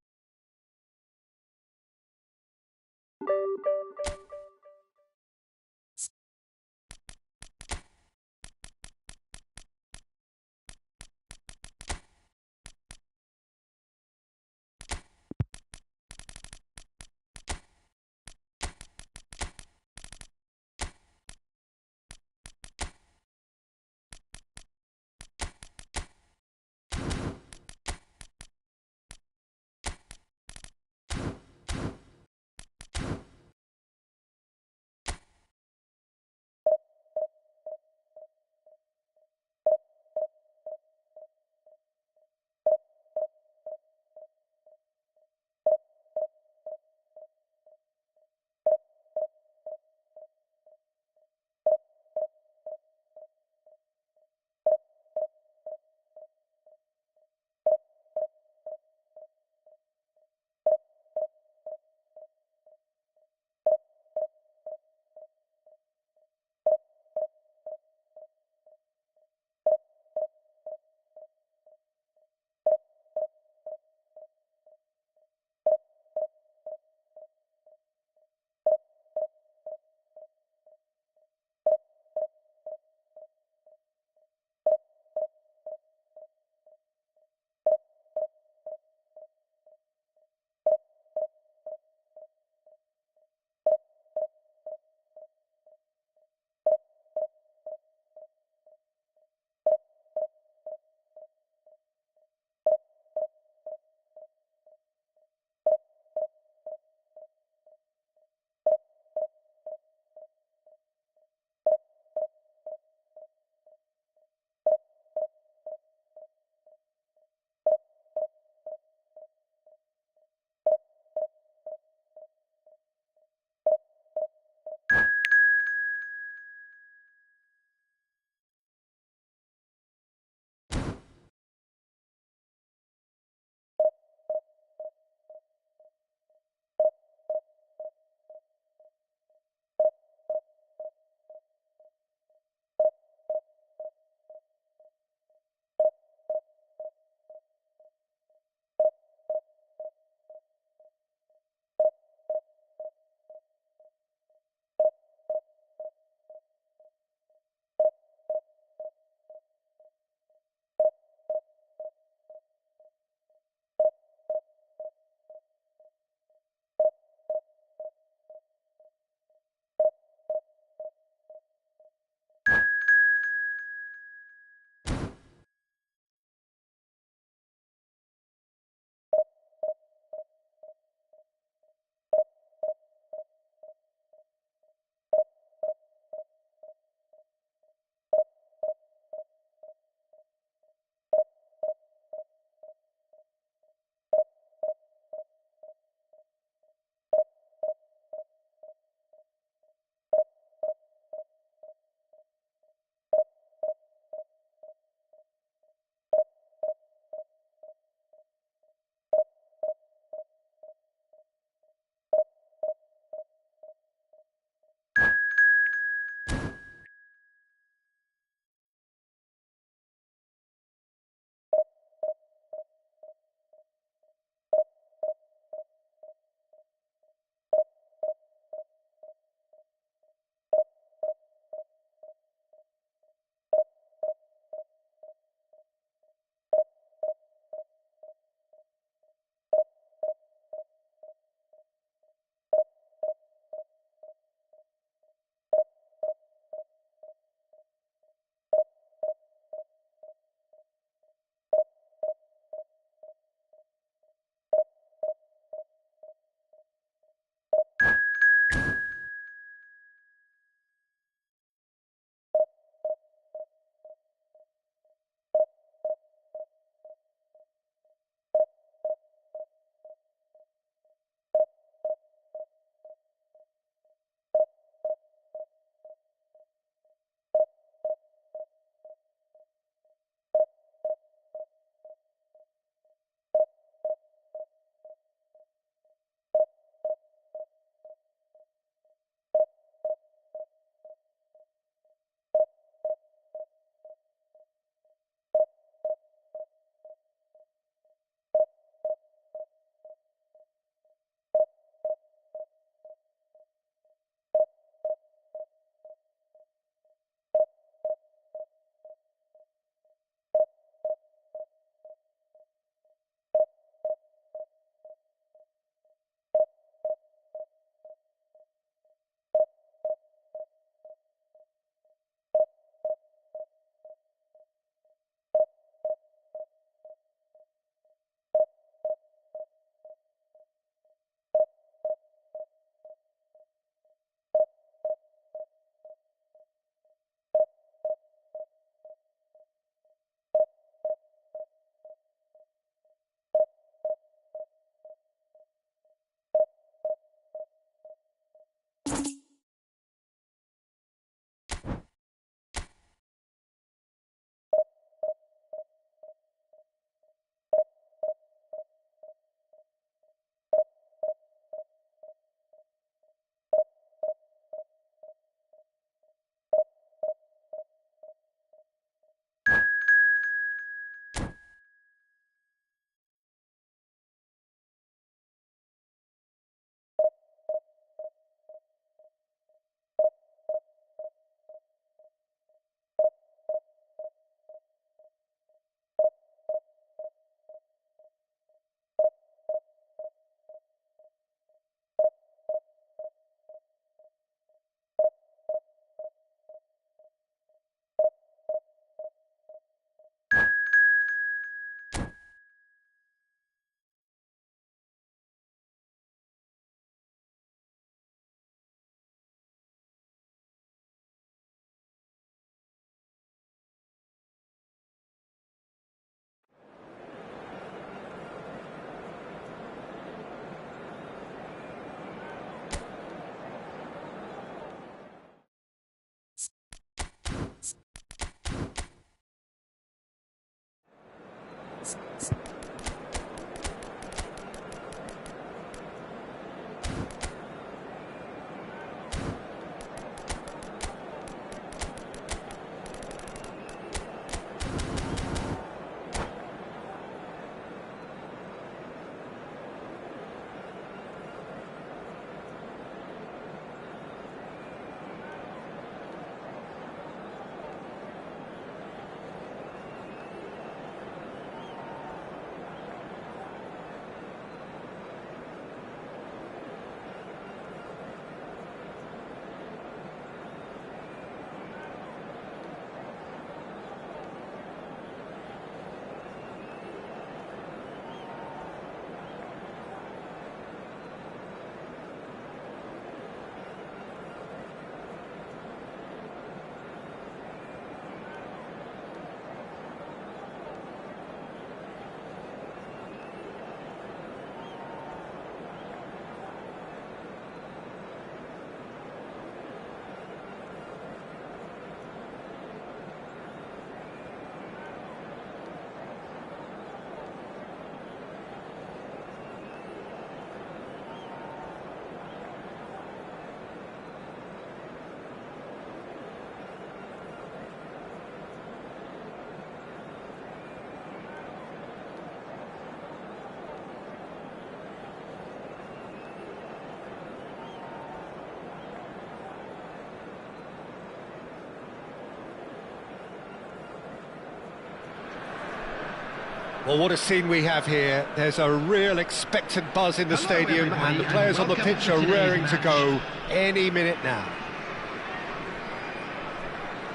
Well, what a scene we have here. There's a real expectant buzz in the stadium, and the players on the pitch are raring to go any minute now.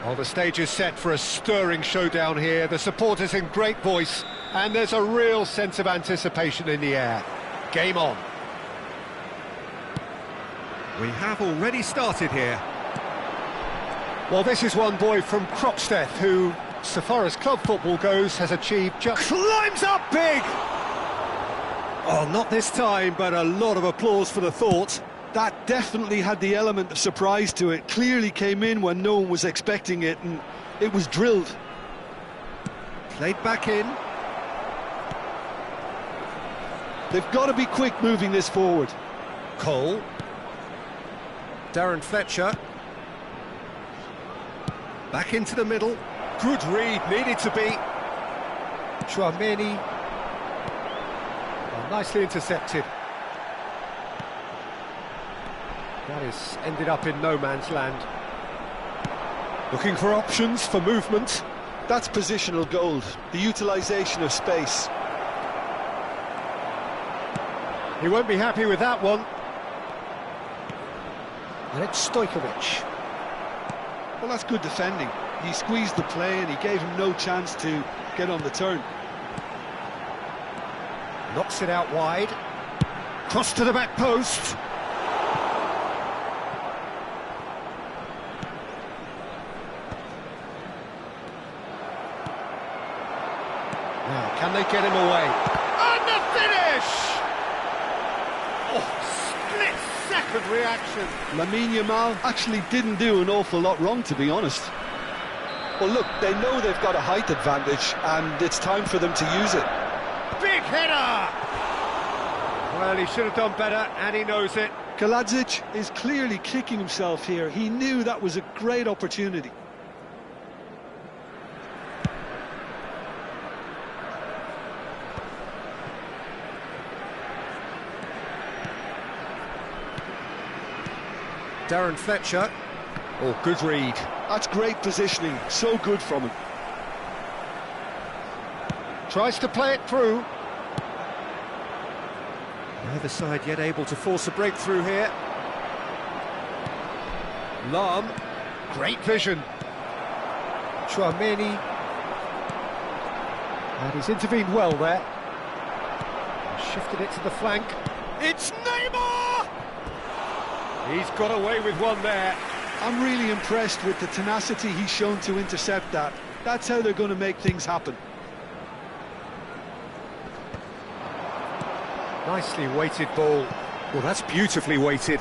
Well, the stage is set for a stirring showdown here. The supporters in great voice, and there's a real sense of anticipation in the air. Game on. We have already started here. Well, this is one boy from Croxteth who, so far as club football goes, has achieved just... Climbs up big! Oh, not this time, but a lot of applause for the thought. That definitely had the element of surprise to it. Clearly came in when no one was expecting it, and it was drilled. Played back in. They've got to be quick moving this forward. Cole. Darren Fletcher. Back into the middle. Good read, needed to be. Chouameni. Well, nicely intercepted. That is ended up in no man's land. Looking for options for movement. That's positional gold, the utilisation of space. He won't be happy with that one. And it's Stojkovic. Well, that's good defending. He squeezed the play and he gave him no chance to get on the turn. Knocks it out wide. Cross to the back post. Now, can they get him away? And the finish! Oh, split-second reaction. Lamine Yamal actually didn't do an awful lot wrong, to be honest. Well, look, they know they've got a height advantage, and it's time for them to use it. Big header! Well, he should have done better, and he knows it. Kaladzic is clearly kicking himself here. He knew that was a great opportunity. Darren Fletcher. Oh, good read. That's great positioning, so good from him. Tries to play it through. Neither side yet able to force a breakthrough here. Lam, great vision. Chouameni. And he's intervened well there. Shifted it to the flank. It's Neymar! He's got away with one there. I'm really impressed with the tenacity he's shown to intercept that. That's how they're going to make things happen. Nicely weighted ball. Well, that's beautifully weighted.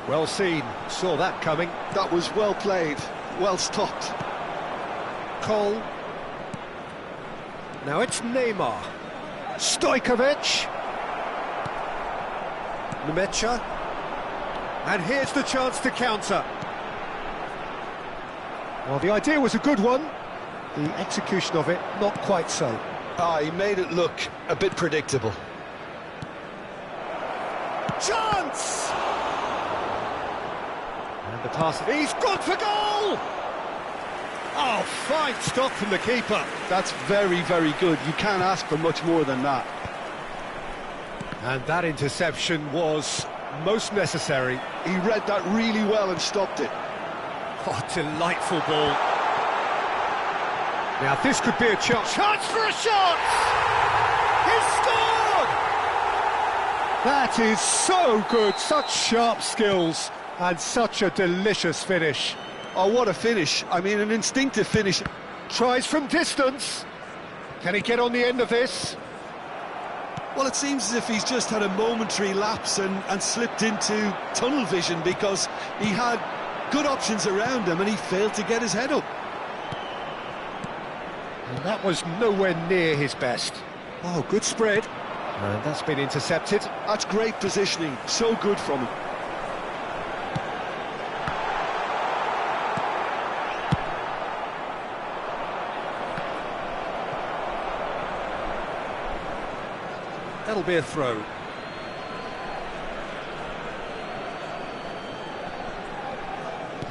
Well seen. Saw that coming. That was well played, well stopped. Cole. Now it's Neymar. Stojkovic. Nemecha. And here's the chance to counter. Well, the idea was a good one. The execution of it, not quite so. He made it look a bit predictable. Chance! And the pass, he's gone for goal! Oh, fine stop from the keeper. That's very, very good. You can't ask for much more than that. And that interception was most necessary. He read that really well and stopped it. Oh, delightful ball. Now this could be a chance. Chance for a shot! He scored! That is so good. Such sharp skills and such a delicious finish. Oh, what a finish. I mean, an instinctive finish. Tries from distance. Can he get on the end of this? Well, it seems as if he's just had a momentary lapse and slipped into tunnel vision, because he had good options around him and he failed to get his head up. And that was nowhere near his best. Oh, good spread. And that's been intercepted. That's great positioning. So good from him. That'll be a throw.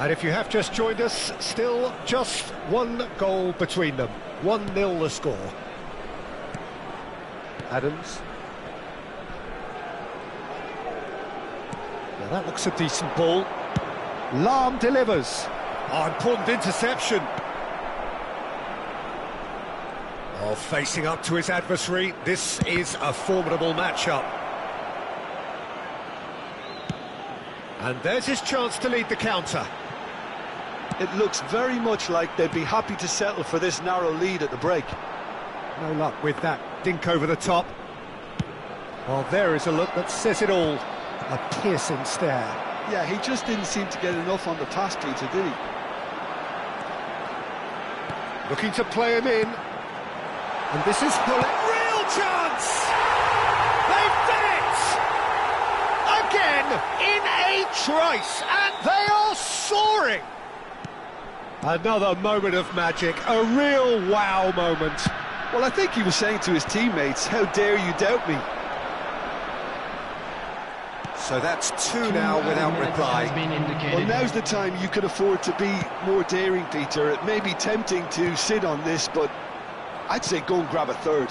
And if you have just joined us, still just one goal between them. 1-0 the score. Adams. Now that looks a decent ball. Lahm delivers. Oh, important interception. Oh, facing up to his adversary. This is a formidable matchup. And there's his chance to lead the counter. It looks very much like they'd be happy to settle for this narrow lead at the break. No luck with that dink over the top. Well, there is a look that says it all. A piercing stare. Yeah, he just didn't seem to get enough on the pass, Peter, did he? Looking to play him in. And this is Hullet. Real chance! They've done it! Again, in a trice, and they are soaring! Another moment of magic, a real wow moment. Well, I think he was saying to his teammates, how dare you doubt me? So that's two now without reply. Well, now's the time you can afford to be more daring, Peter. It may be tempting to sit on this, but I'd say go and grab a third.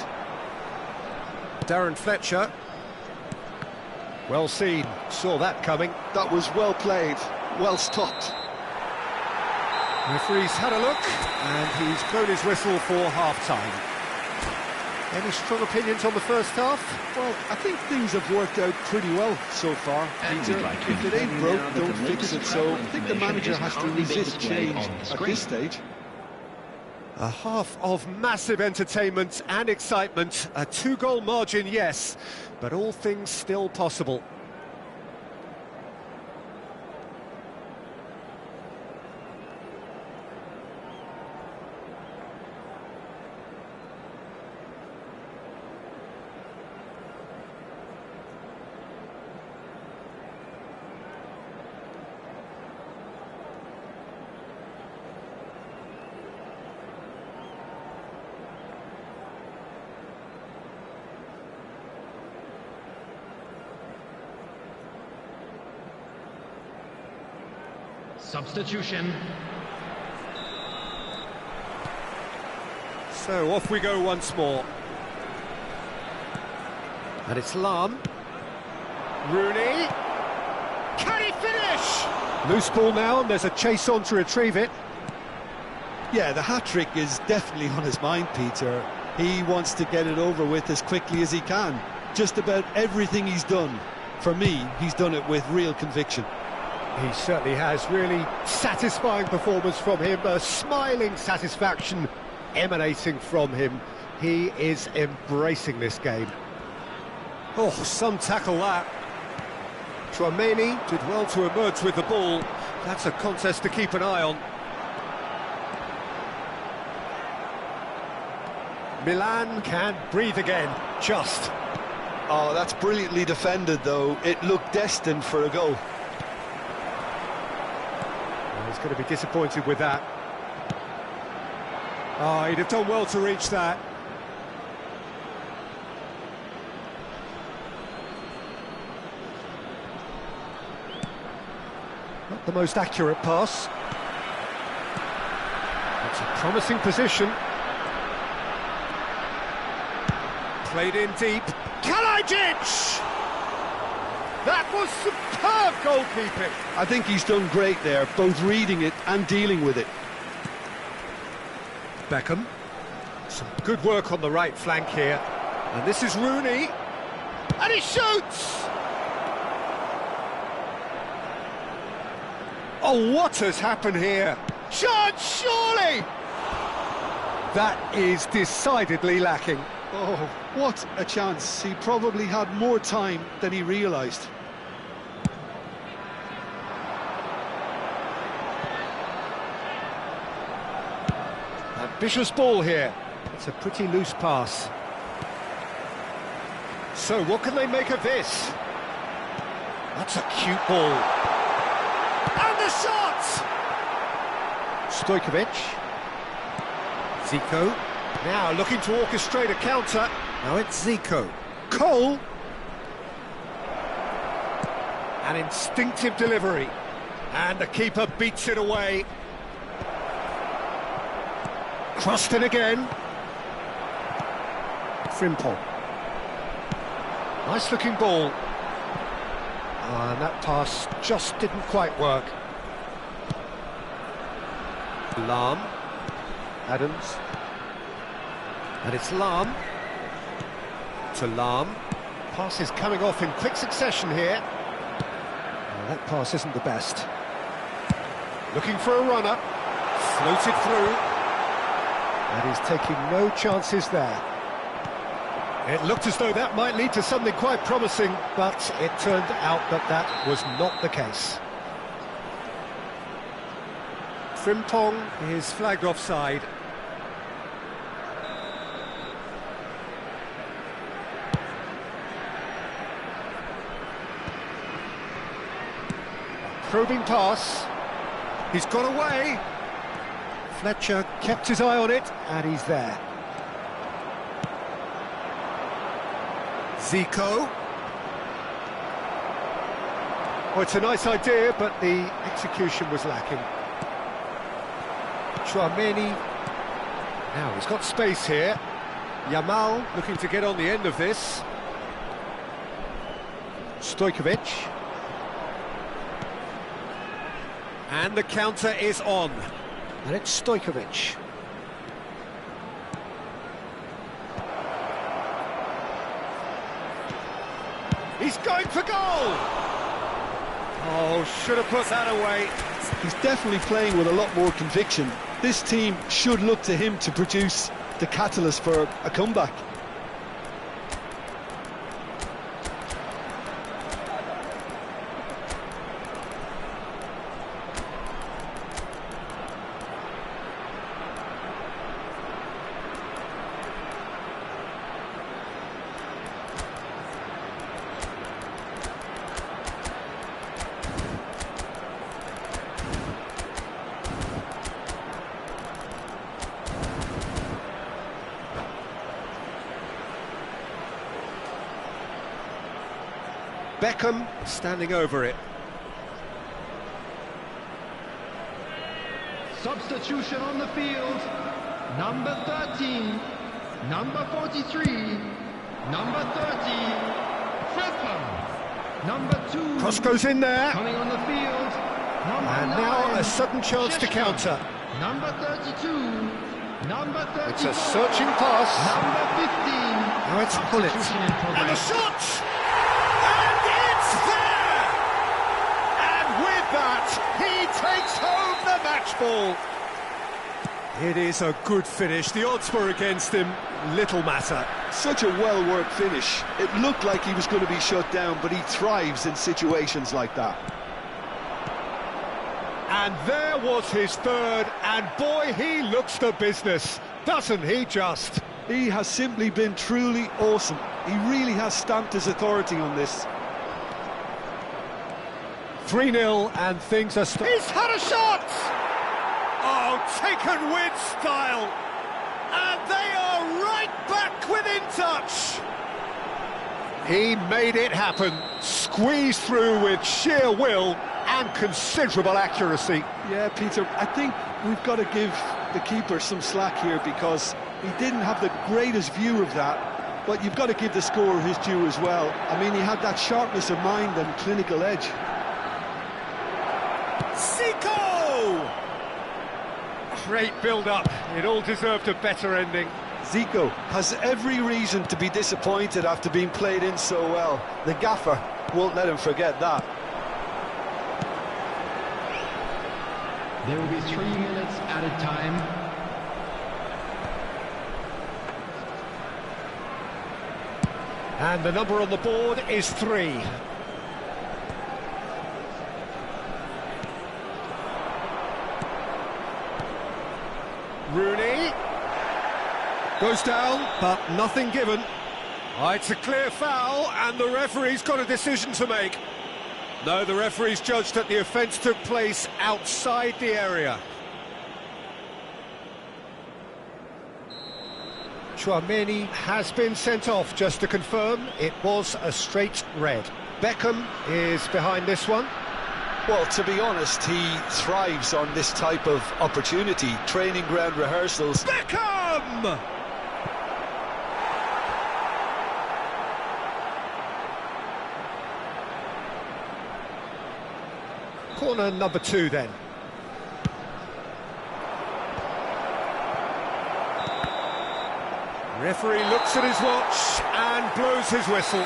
Darren Fletcher. Well seen, saw that coming. That was well played, well stopped. Referee's had a look, and he's blown his whistle for half-time. Any strong opinions on the first half? Well, I think things have worked out pretty well so far, Peter. If it ain't broke, don't fix it, so I think the manager has to resist change at this stage. A half of massive entertainment and excitement, a two-goal margin, yes, but all things still possible. Substitution. So off we go once more. And it's Lahm. Rooney. Can he finish? Loose ball now, and there's a chase on to retrieve it. Yeah, the hat-trick is definitely on his mind, Peter. He wants to get it over with as quickly as he can. Just about everything he's done, for me, he's done it with real conviction. He certainly has. Really satisfying performance from him. A smiling satisfaction emanating from him. He is embracing this game. Oh, some tackle that. Tchouameni did well to emerge with the ball. That's a contest to keep an eye on. Milan can breathe again. Just. Oh, that's brilliantly defended, though. It looked destined for a goal. He's going to be disappointed with that. Oh, he'd have done well to reach that. Not the most accurate pass. It's a promising position. Played in deep. Kalajic! That was superb goalkeeping. I think he's done great there, both reading it and dealing with it. Beckham. Some good work on the right flank here. And this is Rooney. And he shoots! Oh, what has happened here? Chance, surely! That is decidedly lacking. Oh, what a chance. He probably had more time than he realised. Ambitious ball here. It's a pretty loose pass. So what can they make of this? That's a cute ball. And the shot! Stojkovic. Zico. Now looking to orchestrate a counter. Now it's Zico. Cole. An instinctive delivery. And the keeper beats it away. Crossed in again. Frimpong. Nice looking ball. And that pass just didn't quite work. Lahm. Adams. And it's Lahm. To Lahm. Pass is coming off in quick succession here. Oh, that pass isn't the best. Looking for a runner. Floated through. And he's taking no chances there. It looked as though that might lead to something quite promising, but it turned out that that was not the case. Frimpong is flagged offside. Probing pass. He's got away. Fletcher kept his eye on it, and he's there. Zico. Oh, it's a nice idea, but the execution was lacking. Chouameni. Now he's got space here. Yamal looking to get on the end of this. Stojkovic. And the counter is on. And it's Stojkovic. He's going for goal! Oh, should have put that away. He's definitely playing with a lot more conviction. This team should look to him to produce the catalyst for a comeback. Beckham standing over it. Substitution on the field. Number 13, number 43, number 30, Frimpong. Number 2. Cross goes in there. Coming on the field. Number And 9, now a sudden chance to counter. Number 32, number 31. It's a searching pass. Number 15. Now it's Hullet. Substitution in progress. And a shot! And it's there! And with that, he takes home the match ball. It is a good finish. The odds were against him. Little matter. Such a well-worked finish. It looked like he was going to be shut down, but he thrives in situations like that. And there was his third, and boy, he looks the business, doesn't he just? He has simply been truly awesome. He really has stamped his authority on this. 3-0 and things are... He's had a shot! Oh, taken with style. And they are right back within touch. He made it happen, squeezed through with sheer will and considerable accuracy. Yeah, Peter, I think we've got to give the keeper some slack here because he didn't have the greatest view of that, but you've got to give the scorer his due as well. I mean, he had that sharpness of mind and clinical edge. Zico! Great build-up. It all deserved a better ending. Zico has every reason to be disappointed after being played in so well. The gaffer won't let him forget that. There will be 3 minutes added time. And the number on the board is 3. Rooney goes down, but nothing given. Oh, it's a clear foul, and the referee's got a decision to make. No, the referee's judged that the offence took place outside the area. Chouameni has been sent off, just to confirm. It was a straight red. Beckham is behind this one. Well, to be honest, he thrives on this type of opportunity. Training ground rehearsals. Beckham! Corner number 2 then. Referee looks at his watch and blows his whistle.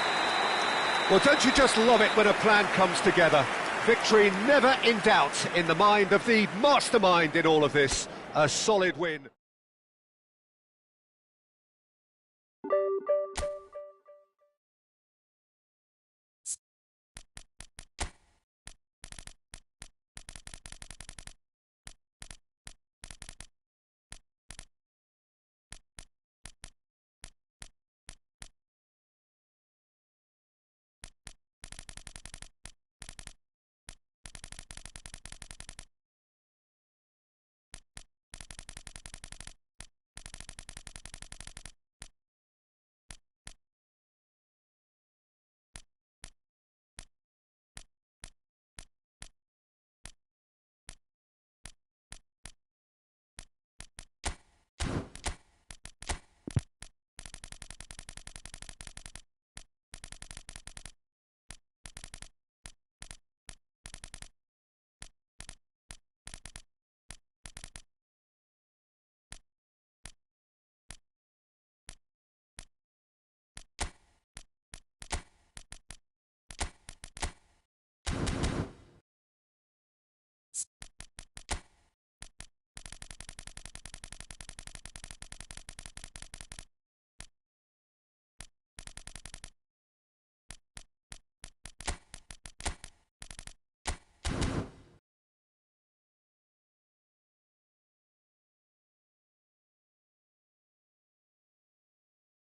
Well, don't you just love it when a plan comes together? Victory never in doubt in the mind of the mastermind in all of this. A solid win.